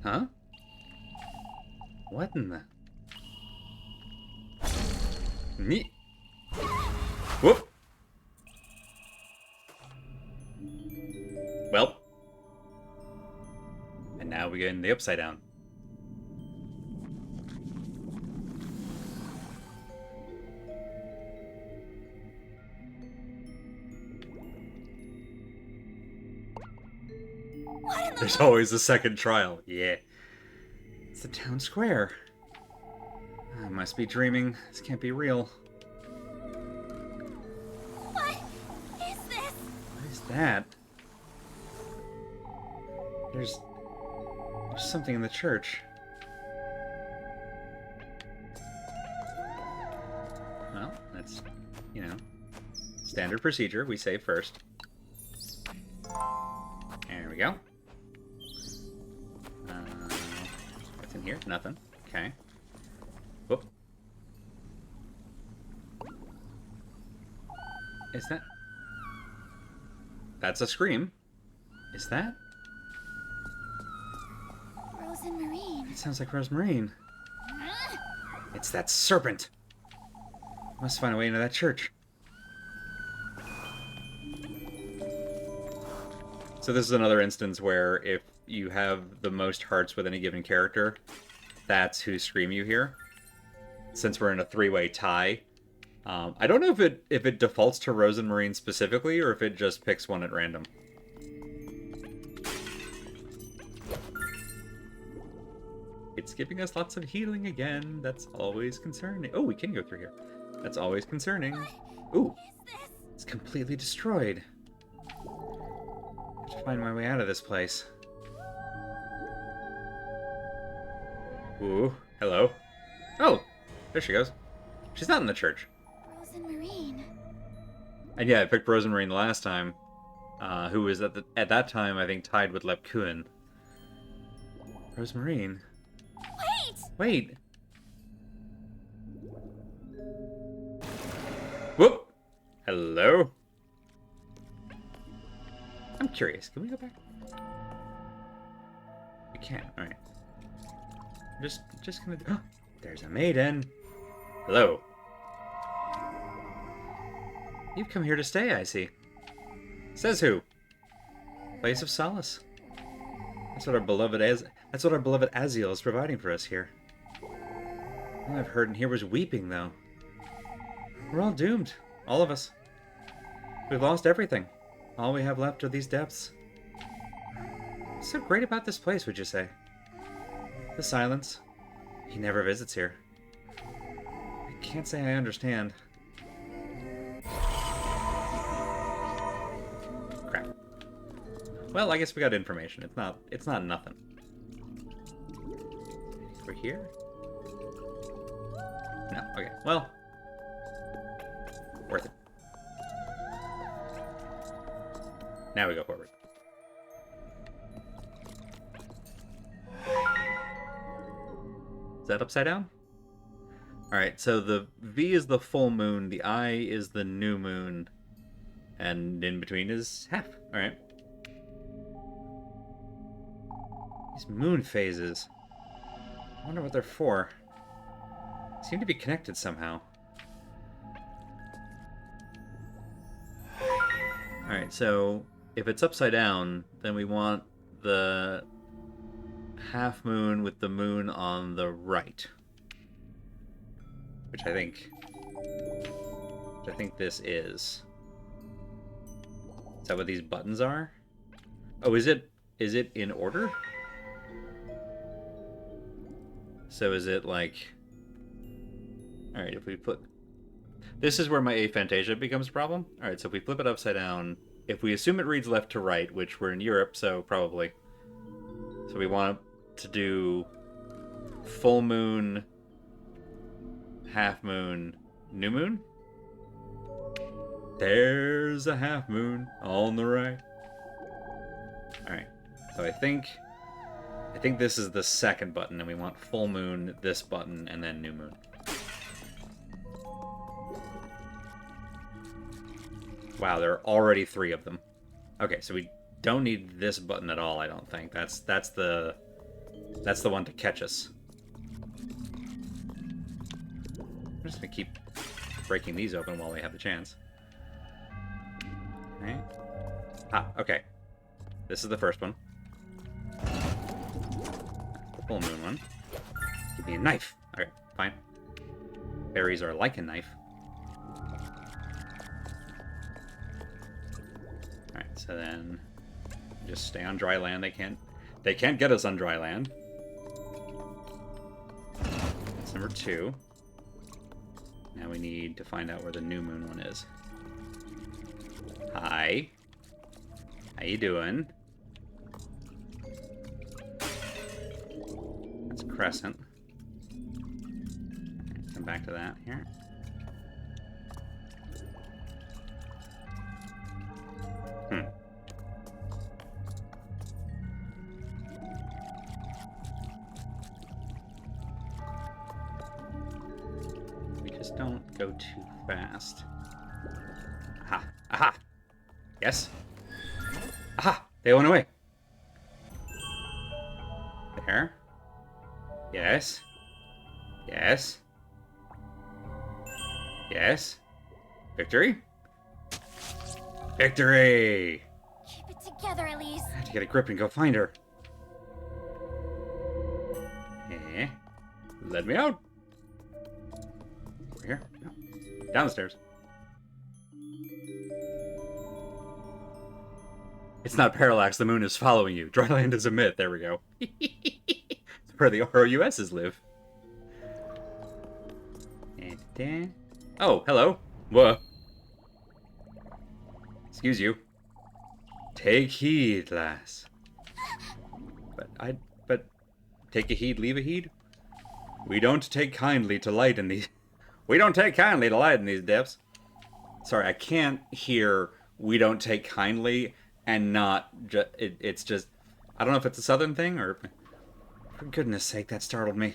Huh? What in the... Neat. Whoop. Well. And now we get in the upside down. What in the There's always a second trial. Yeah. It's the town square. I must be dreaming. This can't be real. What is this? What is that? There's something in the church. Well, that's, standard procedure. We save first. There we go. What's in here? Nothing. Okay. Whoop. Is that... That's a scream. Is that... Rose and Marine. It sounds like Rosemarine. It's that serpent! Must find a way into that church. So this is another instance where if you have the most hearts with any given character, that's whose scream you hear. Since we're in a three-way tie. I don't know if it defaults to Rose and Marine specifically, or if it just picks one at random. It's giving us lots of healing again. That's always concerning. Oh, we can go through here. That's always concerning. Ooh, It's completely destroyed. I have to find my way out of this place. Ooh, hello. Oh, there she goes. She's not in the church. Rose and Marine. And yeah, I picked Rosemary the last time, who was at that time, I think, tied with Lepkuin. Rosemarine. Wait! Wait. Whoop. Hello. I'm curious. Can we go back? We can. All right. Just gonna. Oh, there's a maiden. Hello. You've come here to stay, I see. Says who? Place of solace. That's what our beloved Aziel is providing for us here. All I've heard in here was weeping, though. We're all doomed. All of us. We've lost everything. All we have left are these depths. What's so great about this place, would you say? The silence. He never visits here. I can't say I understand. Crap. Well, I guess we got information. It's not nothing. We're here? No, okay. Well, worth it. Now we go forward. Is that upside down? Alright, so the V is the full moon, the I is the new moon, and in between is half. Alright. These moon phases. I wonder what they're for. Seem to be connected somehow. Alright, so if it's upside down, then we want the half moon with the moon on the right. Which I think this is. Is that what these buttons are? Oh, is it in order? So is it like... Alright, if we put... This is where my aphantasia becomes a problem. Alright, so if we flip it upside down, if we assume it reads left to right, which we're in Europe, so probably. So we want to do full moon, half moon, new moon? There's a half moon on the right. Alright, so I think this is the second button, and we want full moon, this button, and then new moon. Wow, there are already 3 of them. Okay, so we don't need this button at all, I don't think. That's the one to catch us. I'm just gonna keep breaking these open while we have the chance. Okay. Ah, okay. This is the first one. The full moon one. Give me a knife. Okay, fine. Berries are like a knife. Alright, so then just stay on dry land. They can't get us on dry land. That's number 2. Now we need to find out where the new moon one is. Hi. How you doing? That's crescent. Come back to that here. We just don't go too fast. Aha! Aha! Yes? Aha! They went away. There. Yes. Yes. Yes. Victory? Victory! Keep it together, Elise. I have to get a grip and go find her. Eh? Let me out. Over here? No. Down the stairs. It's not parallax, the moon is following you. Dryland is a myth. There we go. It's where the ROUSs live. And oh, hello. Whoa. Excuse you. Take heed, lass. But take a heed, leave a heed? We don't take kindly to light in these... We don't take kindly to light in these depths. Sorry, I can't hear we don't take kindly and not... it's just... I don't know if it's a southern thing or... For goodness sake, that startled me.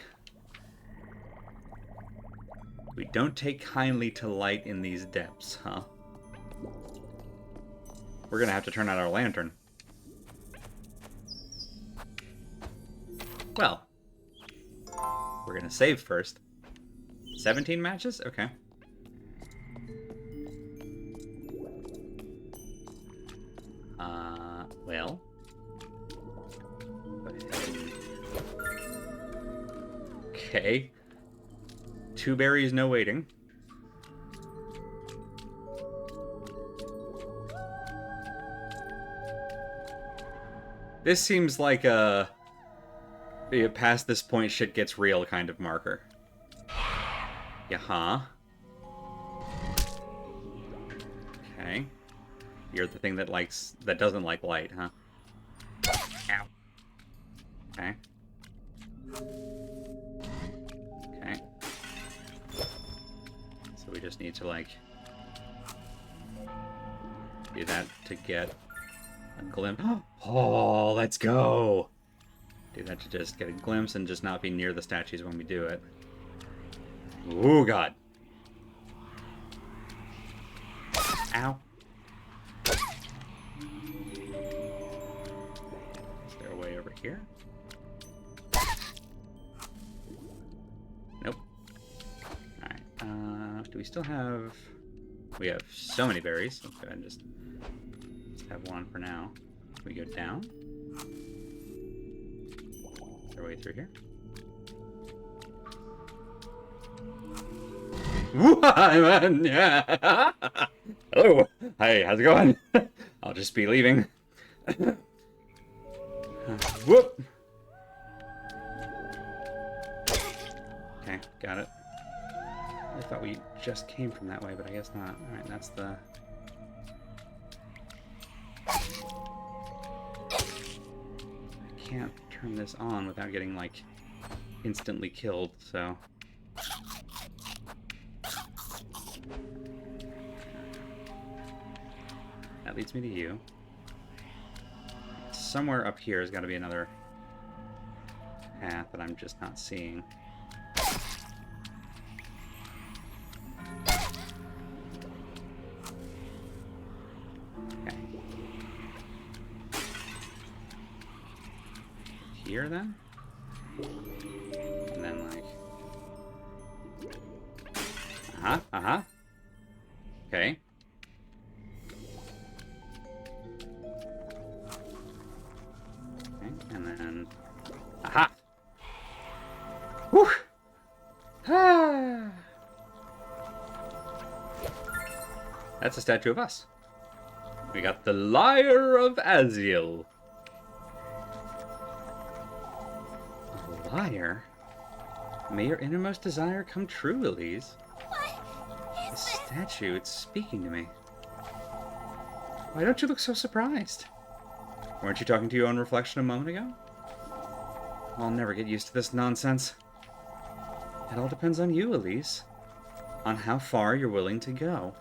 We don't take kindly to light in these depths, huh? We're gonna have to turn out our lantern. Well, we're gonna save first. 17 matches? Okay. Well. Okay. 2 berries, no waiting. This seems like a past this point shit gets real kind of marker. Yeah, okay. You're the thing that doesn't like light, huh? Ow. Okay. Okay. So we just need to, like, do that to get a glimpse. Oh, let's go! Do that to just get a glimpse and just not be near the statues when we do it. Ooh, God. Ow. Is there a way over here? Nope. Alright, do we still have... We have so many berries. Let's go ahead and just have one for now. Can we go down? Is there a way through here? Yeah. Hello. Hey, how's it going? I'll just be leaving. Whoop. Okay, got it. I thought we just came from that way, but I guess not. Alright, that's the... I can't turn this on without getting, like, instantly killed, so... That leads me to you. Somewhere up here has got to be another path that I'm just not seeing. Okay. Here, then? And then, like... Uh-huh, uh-huh. Okay. And then... Aha! Whew! Ah! That's a statue of us. We got the Lyre of Aziel. A lyre? May your innermost desire come true, Elise. What The is this? statue, it's speaking to me. Why don't you look so surprised? Weren't you talking to your own reflection a moment ago? I'll never get used to this nonsense. It all depends on you, Elise. On how far you're willing to go.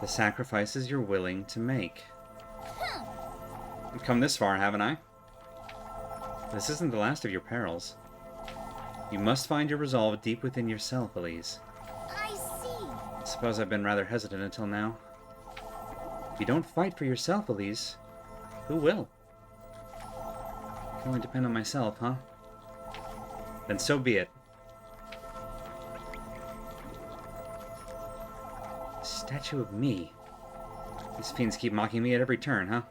The sacrifices you're willing to make. I've come this far, haven't I? This isn't the last of your perils. You must find your resolve deep within yourself, Elise. I see. I suppose I've been rather hesitant until now. If you don't fight for yourself, Elise, who will? I can only depend on myself, huh? Then so be it. A statue of me. These fiends keep mocking me at every turn, huh?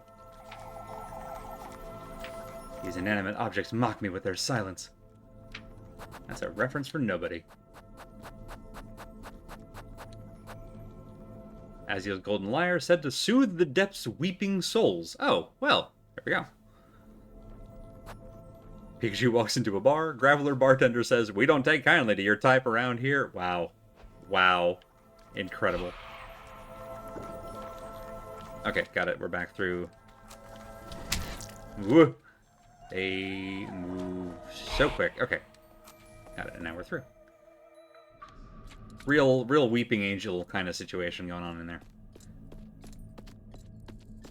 These inanimate objects mock me with their silence. That's a reference for nobody. Aziel's golden lyre said to soothe the depth's weeping souls. Oh, well, there we go. Pikachu walks into a bar. Graveler bartender says, "We don't take kindly to your type around here." Wow. Wow. Incredible. Okay, got it. We're back through. Woo! They move so quick. Okay. Got it, and now we're through. Real weeping angel kind of situation going on in there.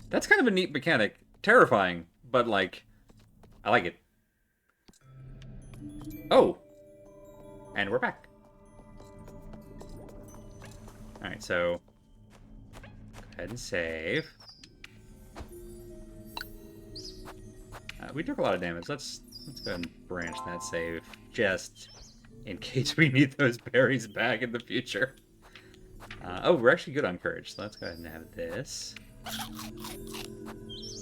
That's kind of a neat mechanic. Terrifying, but, like, I like it. Oh! And we're back. Alright, so... go ahead and save. We took a lot of damage. Let's go ahead and branch that save, just in case we need those berries back in the future. Oh, we're actually good on courage, so let's go ahead and have this.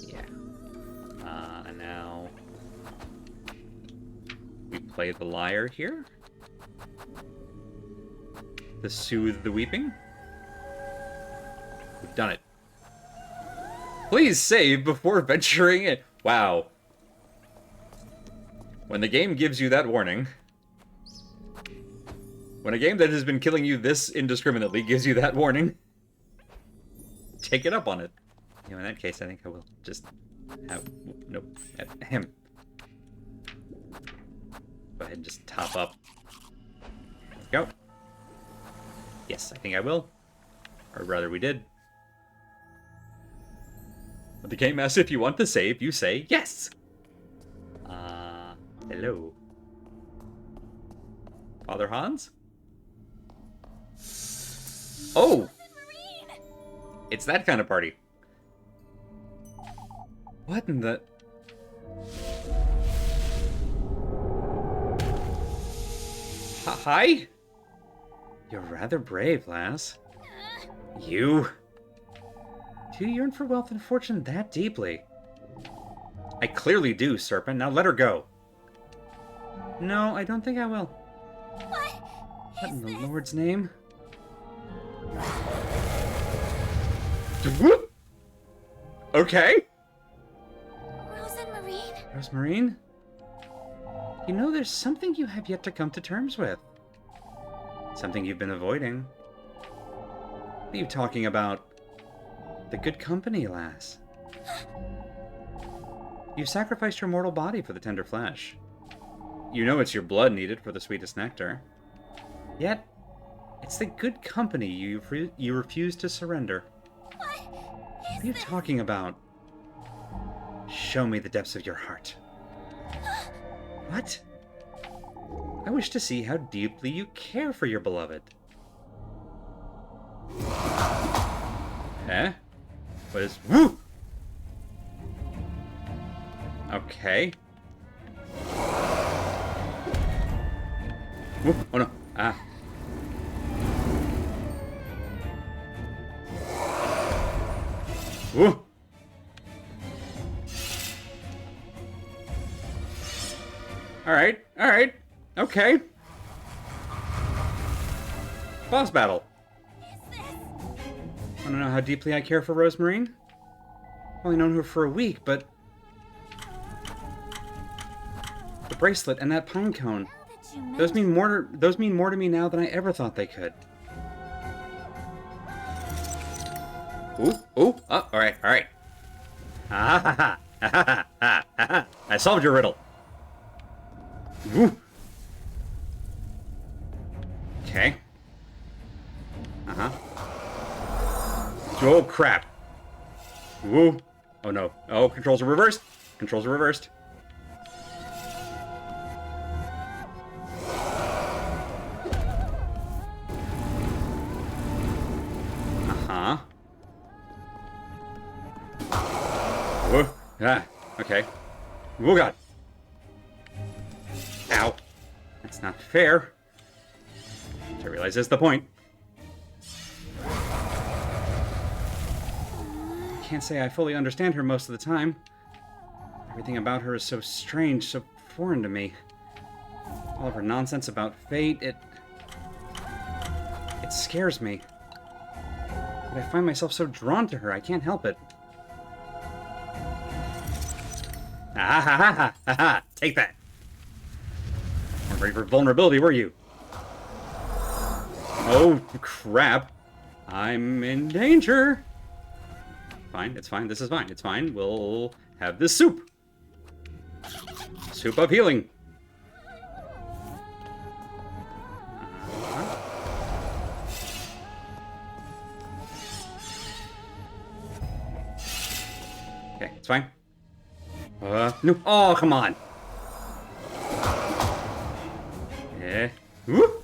Yeah. And now we play the lyre here to soothe the weeping. We've done it. Please save before venturing in. Wow. When the game gives you that warning, when a game that has been killing you this indiscriminately gives you that warning, take it up on it. You know, in that case, I think I will just have... nope. At him. Go ahead and just top up. There we go. Yes, I think I will. Or rather, we did. When the game asks if you want to save, you say yes! Hello. Father Hans? Oh! It's that kind of party. What in the... Hi? You're rather brave, lass. You? Do you yearn for wealth and fortune that deeply? I clearly do, Serpent. Now let her go. No, I don't think I will. What in the Lord's name? Whoop! Okay. Rosemarine? You know, there's something you have yet to come to terms with. Something you've been avoiding. What are you talking about? The good company, lass. You've sacrificed your mortal body for the tender flesh. You know it's your blood needed for the sweetest nectar. Yet, it's the good company you refuse to surrender. What are you talking about? Show me the depths of your heart. What? I wish to see how deeply you care for your beloved. Eh? What is... Woo! Okay. Woo! Oh no. Ah. Woo! Alright, alright. Okay. Boss battle. I don't know how deeply I care for Rosemarine. I've only known her for a week, but... the bracelet and that pine cone. Those mean more to me now than I ever thought they could. Ooh, ooh, oh, alright, alright. Ha ha ha ha ha ha ha. I solved your riddle. Ooh. Okay. Uh-huh. Oh, crap. Woo. Oh, no. Oh, controls are reversed. Controls are reversed. Uh-huh. Whoa. Ah, okay. Oh, God. Ow. That's not fair. I realize that's the point. I can't say I fully understand her most of the time. Everything about her is so strange, so foreign to me. All of her nonsense about fate, it scares me. But I find myself so drawn to her, I can't help it. Ah ha ha ha ha ha! Take that! Weren't ready for vulnerability, were you? Oh, crap. I'm in danger. Fine, it's fine, this is fine, it's fine. We'll have this soup. Soup of healing. Okay, it's fine. No. Oh, come on. Yeah. Woo!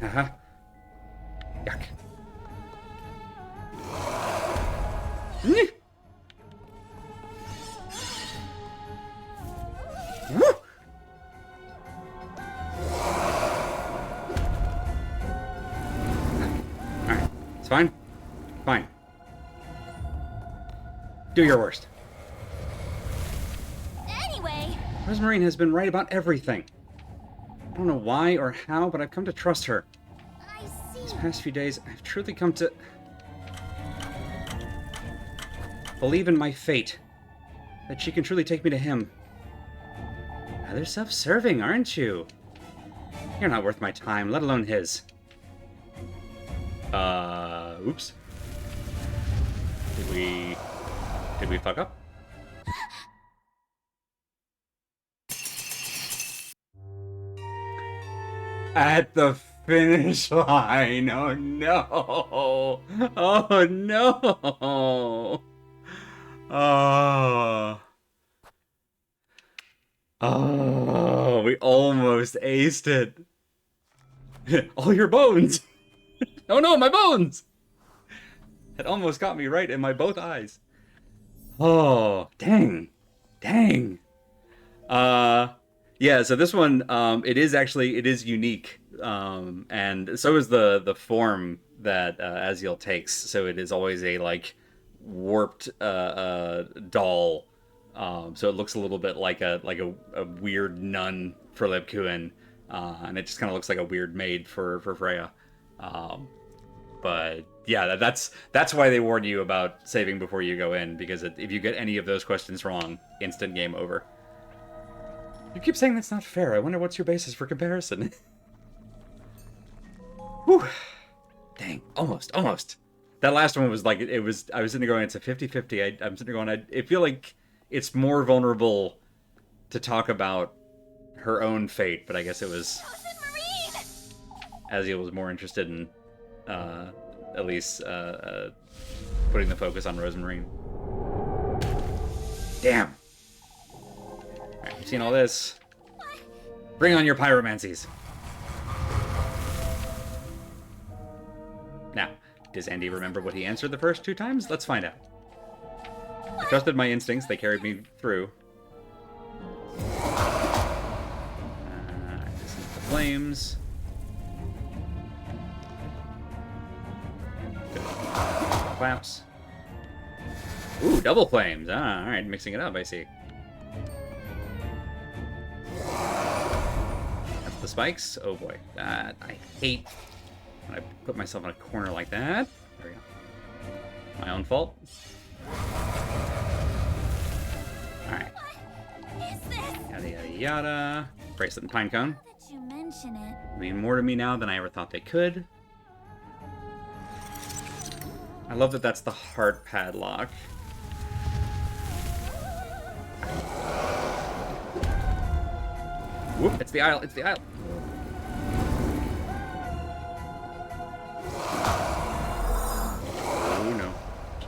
Uh-huh. Yuck. Nyeh. Woo! Alright. It's fine. Fine. Do your worst. Anyway, Rosemarine has been right about everything. I don't know why or how, but I've come to trust her. I These see. past few days, I've truly come to believe in my fate. That she can truly take me to him. Rather self-serving, aren't you? You're not worth my time, let alone his. Oops. Did we fuck up? At the finish line. Oh no. Oh no. Oh. Oh, we almost aced it. All your bones. Oh no, my bones. It almost got me right in my both eyes. Oh, dang. Dang. Yeah, so this one, it is unique, and so is the form that Aziel takes. So it is always a like warped doll. So it looks a little bit like a weird nun for Lebkuin, and it just kind of looks like a weird maid for Freya. But yeah, that's why they warn you about saving before you go in, because if you get any of those questions wrong, instant game over. You keep saying that's not fair. I wonder what's your basis for comparison. Whew. Dang. Almost. That last one was like, I was sitting there going, it's a 50-50. I'm sitting there going, I feel like it's more vulnerable to talk about her own fate, but I guess it was... Aziel was more interested in, at least, putting the focus on Rosemarine. Damn. Alright, you've seen all this. Bring on your pyromancies. Now, does Andy remember what he answered the first 2 times? Let's find out. I trusted my instincts. They carried me through. This is the flames. Claps. Ooh, double flames. Ah, alright, mixing it up, I see. That's the spikes. Oh boy. I hate when I put myself in a corner like that. There we go. My own fault. Alright. Yada yada yada. Bracelet and pine cone. That you mention it. Mean more to me now than I ever thought they could. I love that that's the heart padlock. Whoop, it's the aisle, it's the aisle. Oh no.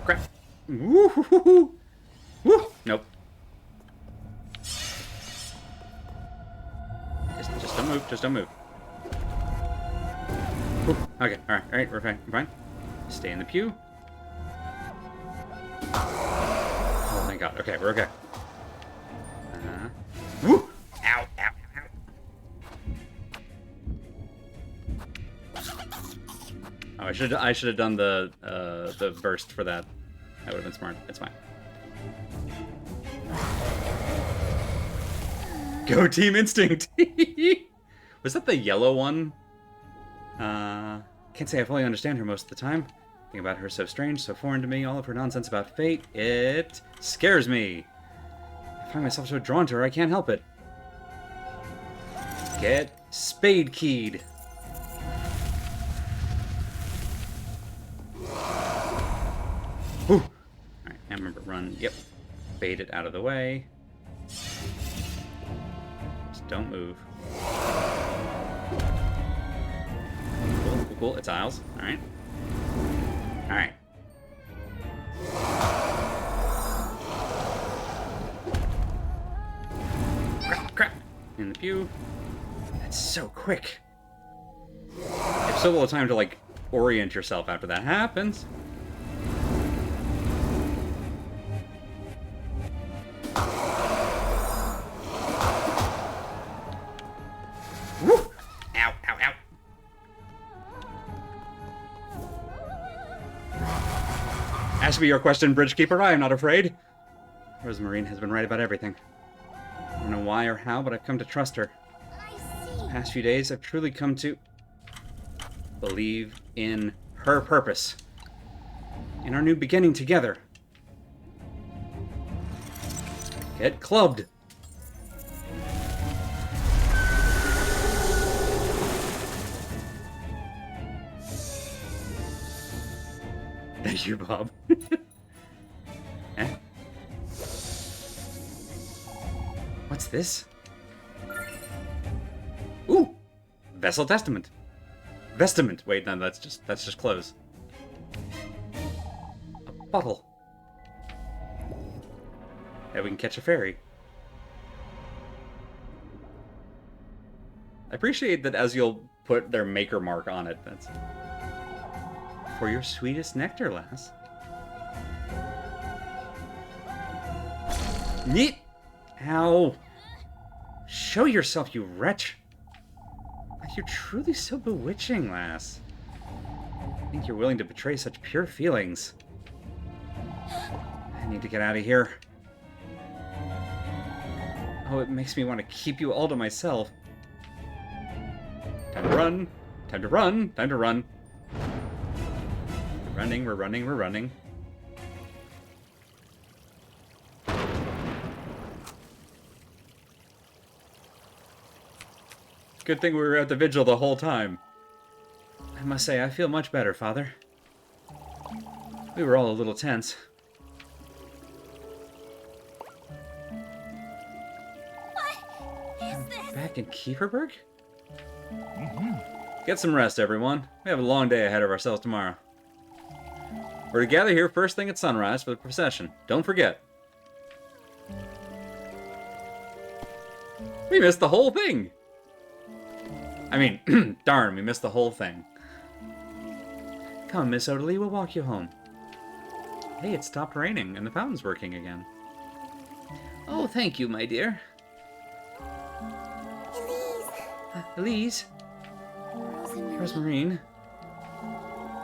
Crap. Woo hoo hoo hoo. Woo! Nope. Just don't move, just don't move. Whew. Okay, alright, we're fine, we're fine. Stay in the pew. Oh, thank God. Okay, we're okay. Woo! Ow, ow, ow. Oh, I should have done the burst for that. That would have been smart. It's fine. Go Team Instinct! Was that the yellow one? Can't say I fully understand her most of the time. Thinking about her is so strange, so foreign to me. All of her nonsense about fate, it scares me. I find myself so drawn to her, I can't help it. Get spade keyed. Whew. Alright, I remember run. Yep. Bait it out of the way. Just don't move. Cool. It's aisles. Alright. Alright. In the pew. That's so quick. You have so little time to, like, orient yourself after that happens. Woo! Ow, ow, ow. Ask me your question, Bridgekeeper. I am not afraid. Rosemarine has been right about everything. I don't know why or how, but I've come to trust her. I see. The past few days, I've truly come to believe in her purpose. In our new beginning together. Get clubbed. Thank you, Bob. Eh? What's this? Ooh! Vessel Testament. Vestament. Wait, no, that's just clothes. A bottle. Yeah, we can catch a ferry. I appreciate that Ezreal put their maker mark on it. That's for your sweetest nectar, lass. Neat. Ow. Show yourself, you wretch. You're truly so bewitching, lass. I think you're willing to betray such pure feelings. I need to get out of here. Oh, it makes me want to keep you all to myself. Time to run. Time to run. Time to run. We're running, we're running, we're running. Good thing we were at the vigil the whole time. I must say, I feel much better, Father. We were all a little tense. What is this? Back in Kieferberg? Get some rest, everyone. We have a long day ahead of ourselves tomorrow. We're to gather here first thing at sunrise for the procession. Don't forget. We missed the whole thing! I mean, darn, we missed the whole thing. Come, Miss Odalie, we'll walk you home. Hey, it stopped raining, and the fountain's working again. Oh, thank you, my dear. Elise. Elise? Rosemarine. Rosemarine?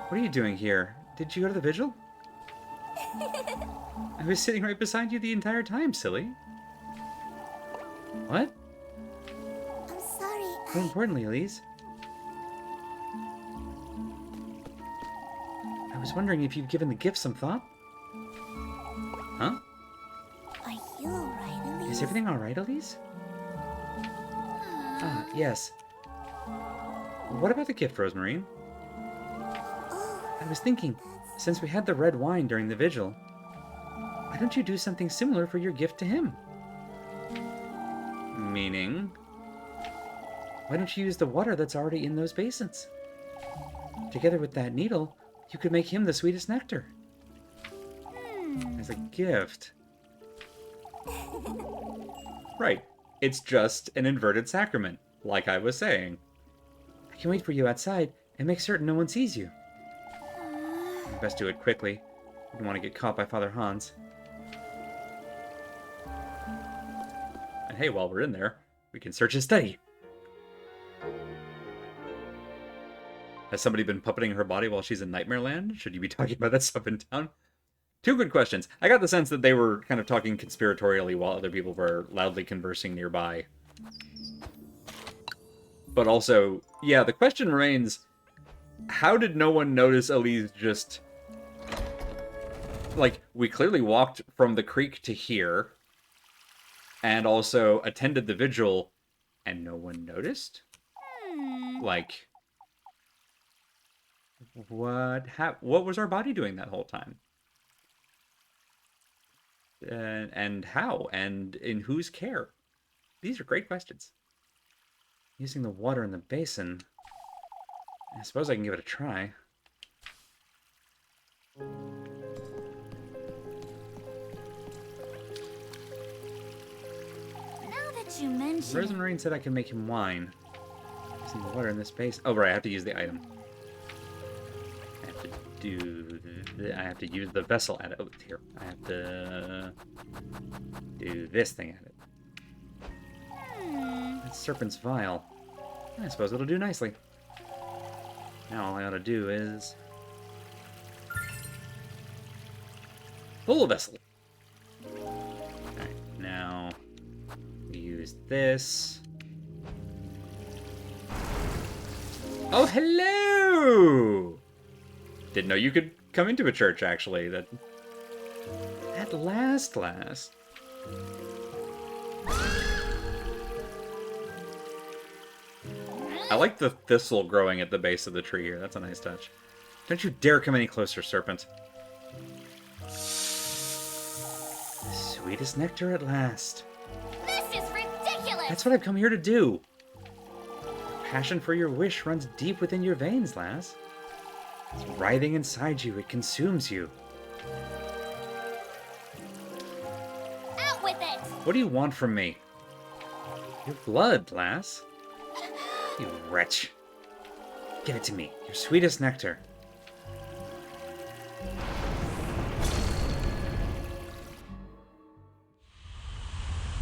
What are you doing here? Did you go to the vigil? I was sitting right beside you the entire time, silly. What? I'm sorry. More importantly, Elise. I was wondering if you've given the gift some thought? Huh? Are you alright, Elise? Is everything alright, Elise? Ah, yes. What about the gift, Rosemarine? Oh, I was thinking, since we had the red wine during the vigil, why don't you do something similar for your gift to him? Meaning? Why don't you use the water that's already in those basins? Together with that needle, you could make him the sweetest nectar. As a gift. Right. It's just an inverted sacrament, like I was saying. I can wait for you outside and make certain no one sees you. You best do it quickly. You don't want to get caught by Father Hans. And hey, while we're in there, we can search his study. Has somebody been puppeting her body while she's in Nightmare Land? Should you be talking about that stuff in town? Two good questions. I got the sense that they were kind of talking conspiratorially while other people were loudly conversing nearby. But also, yeah, the question remains, how did no one notice Elise just... Like, we clearly walked from the creek to here, and also attended the vigil, and no one noticed? Like, what was our body doing that whole time? And how? And in whose care? These are great questions. Using the water in the basin. I suppose I can give it a try. Now that that you mention it. Rosemary said I could make him wine. Using the water in this base. Oh, right, I have to use the item. I have to do... I have to use the vessel at it. Oh, here. I have to... do this thing at it. That serpent's vial. I suppose it'll do nicely. Now all I ought to do is... pull a vessel. Alright, now... we use this... Oh, hello! Didn't know you could come into a church, actually. That... At last. I like the thistle growing at the base of the tree here. That's a nice touch. Don't you dare come any closer, serpent. Sweetest nectar at last. This is ridiculous! That's what I've come here to do. Passion for your wish runs deep within your veins, lass. It's writhing inside you. It consumes you. Out with it! What do you want from me? Your blood, lass. You wretch. Give it to me. Your sweetest nectar.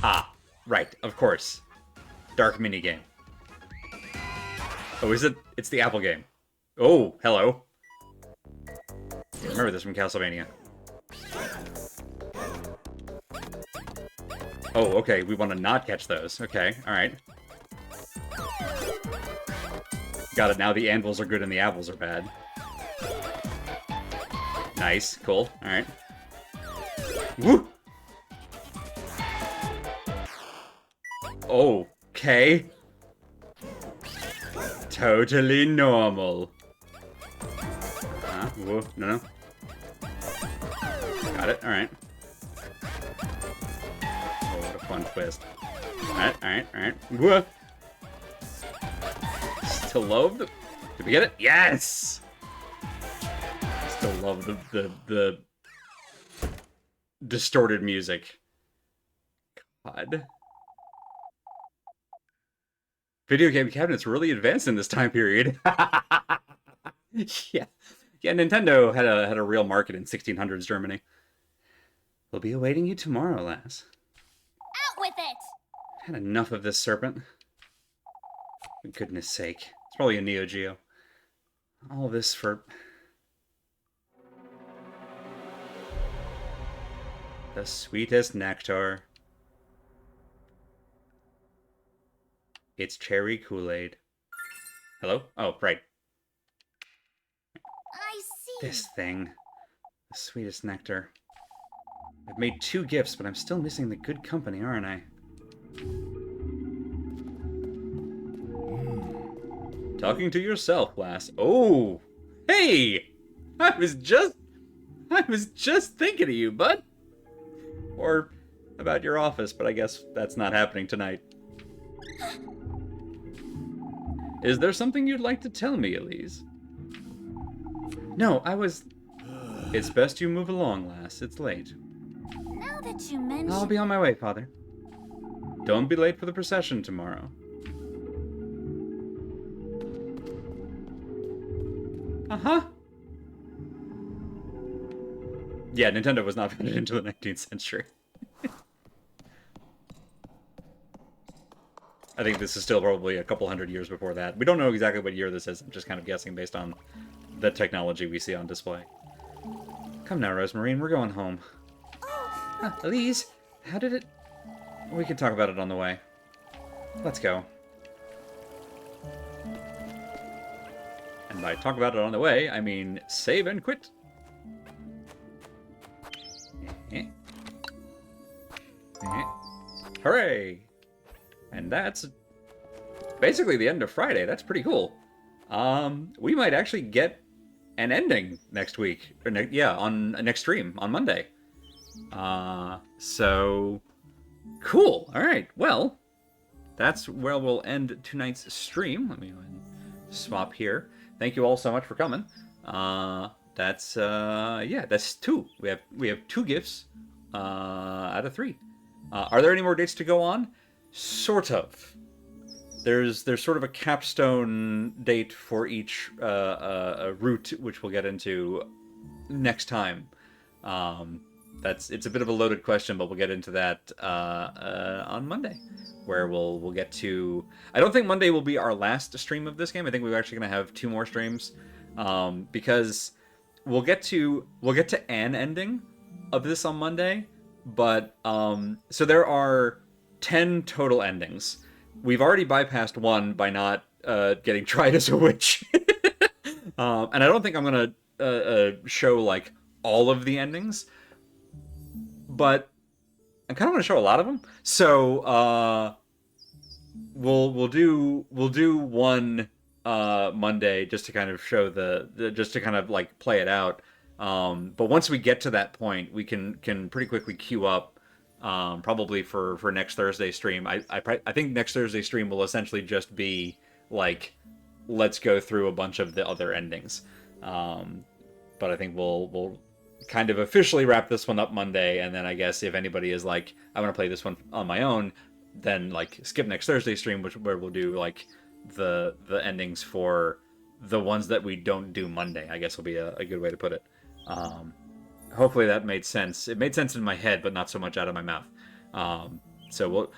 Ah, right, of course. Dark minigame. Oh, is it? It's the Apple game. Oh, hello. Remember this from Castlevania. Oh, okay, we want to not catch those. Okay, alright. Got it, now the anvils are good and the apples are bad. Nice, cool, alright. Woo! Okay. Totally normal. Whoa, no. Got it, alright. Oh, what a fun twist. Alright. Whoa! Still love the... Did we get it? Yes! Still love the distorted music. God. Video game cabinets really advanced in this time period. Yeah. Yeah, Nintendo had a real market in 1600s Germany. We'll be awaiting you tomorrow, lass. Out with it! Had enough of this serpent. For goodness sake. It's probably a Neo Geo. All this for... the sweetest nectar. It's cherry Kool-Aid. Hello? Oh, right. I see. This thing. The sweetest nectar. I've made 2 gifts, but I'm still missing the good company, aren't I? Talking to yourself, lass. Oh! Hey! I was just thinking of you, bud. Or about your office, but I guess that's not happening tonight. Is there something you'd like to tell me, Elise? No, I was... It's best you move along, lass. It's late. Now that you mention... I'll be on my way, father. Don't be late for the procession tomorrow. Uh-huh. Yeah, Nintendo was not founded until the 19th century. I think this is still probably a couple hundred years before that. We don't know exactly what year this is. I'm just kind of guessing based on the technology we see on display. Come now, Rosemary, we're going home. Elise, how did it... We can talk about it on the way. Let's go. And by talk about it on the way, I mean save and quit. Hooray! And that's basically the end of Friday. That's pretty cool. We might actually get an ending next week. Or on next stream, on Monday. So, cool. Alright, well, that's where we'll end tonight's stream. Let me go ahead and swap here. Thank you all so much for coming. That's 2. We have 2 gifts out of 3. Are there any more dates to go on? Sort of. There's sort of a capstone date for each route, which we'll get into next time. It's a bit of a loaded question, but we'll get into that on Monday, where we'll get to. I don't think Monday will be our last stream of this game. I think we're actually going to have 2 more streams, because we'll get to an ending of this on Monday, but so there are 10 total endings. We've already bypassed one by not getting tried as a witch, and I don't think I'm gonna show like all of the endings, but I kind of want to show a lot of them. So we'll do one Monday just to kind of show just to kind of like play it out. But once we get to that point, we can pretty quickly queue up. Probably for next Thursday stream. I think next Thursday stream will essentially just be like, let's go through a bunch of the other endings. But I think we'll kind of officially wrap this one up Monday, and then I guess if anybody is like, I want to play this one on my own, then like skip next Thursday stream, where we'll do like the endings for the ones that we don't do Monday. I guess will be a good way to put it. Hopefully that made sense. It made sense in my head, but not so much out of my mouth. So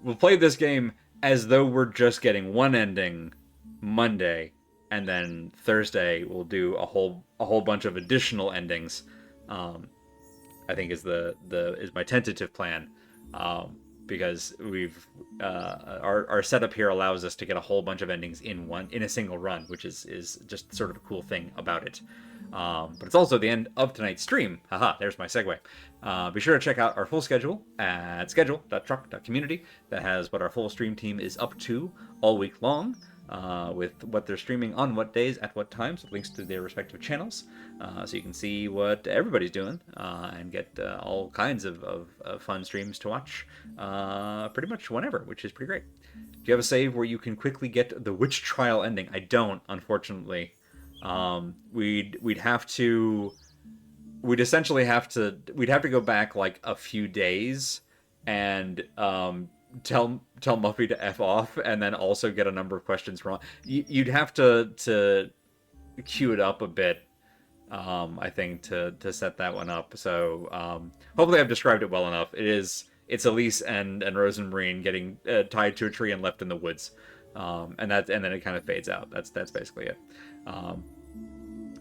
we'll play this game as though we're just getting one ending Monday, and then Thursday we'll do a whole bunch of additional endings. I think is my tentative plan, because we've our setup here allows us to get a whole bunch of endings in a single run, which is just sort of a cool thing about it. But it's also the end of tonight's stream. Haha, there's my segue. Be sure to check out our full schedule at schedule.truck.community. That has what our full stream team is up to all week long, with what they're streaming on what days at what times, with links to their respective channels, so you can see what everybody's doing, and get all kinds of fun streams to watch pretty much whenever, which is pretty great. Do you have a save where you can quickly get the witch trial ending? I don't, unfortunately. We'd essentially have to go back like a few days and tell Muffy to F off, and then also get a number of questions wrong. You'd have to queue it up a bit, I think, to set that one up. So hopefully I've described it well enough. It's Elise and Rosemarine getting tied to a tree and left in the woods, and then it kind of fades out. That's basically it.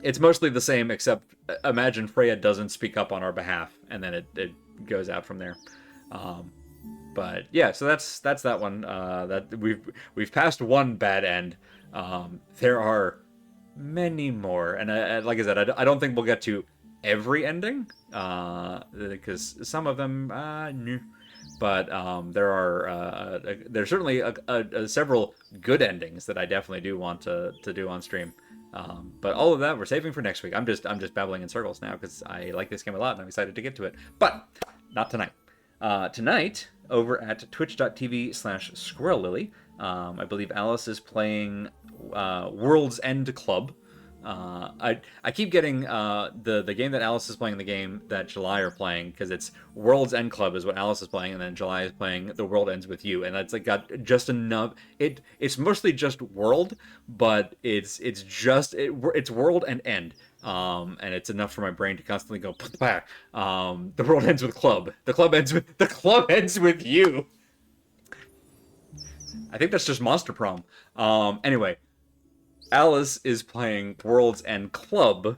It's mostly the same, except imagine Freya doesn't speak up on our behalf, and then it goes out from there. But yeah, so that's that one. That we've passed one bad end. There are many more, and like I said, I don't think we'll get to every ending, because some of them, no. But there's certainly several good endings that I definitely do want to do on stream. But all of that we're saving for next week. I'm just babbling in circles now because I like this game a lot and I'm excited to get to it. But not tonight. Tonight, over at twitch.tv/SquirrelLily, I believe Alice is playing World's End Club. I keep getting the game that Alice is playing, the game that July are playing, because it's World's End Club is what Alice is playing, and then July is playing The World Ends With You, and that's like got just enough. It's mostly just world, but it's world and end, and it's enough for my brain to constantly go. The world ends with club. The club ends with you. I think that's just Monster Prom. Anyway. Alice is playing World's End Club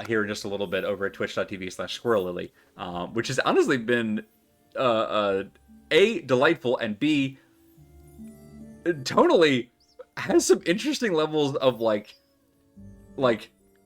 here in just a little bit over at twitch.tv/SquirrelLily, which has honestly been A, delightful, and B, tonally has some interesting levels of like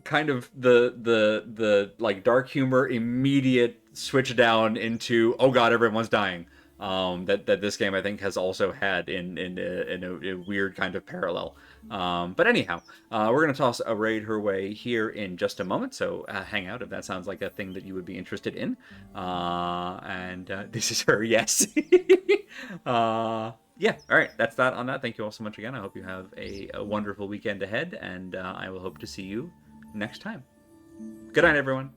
kind of the like dark humor immediate switch down into, oh god, everyone's dying. That this game I think has also had in a weird kind of parallel. But anyhow, we're gonna toss a raid her way here in just a moment, so hang out if that sounds like a thing that you would be interested in. And this is her, yes. Yeah, all right, that's that on that. Thank you all so much again. I hope you have a wonderful weekend ahead, and I will hope to see you next time. Good night, everyone.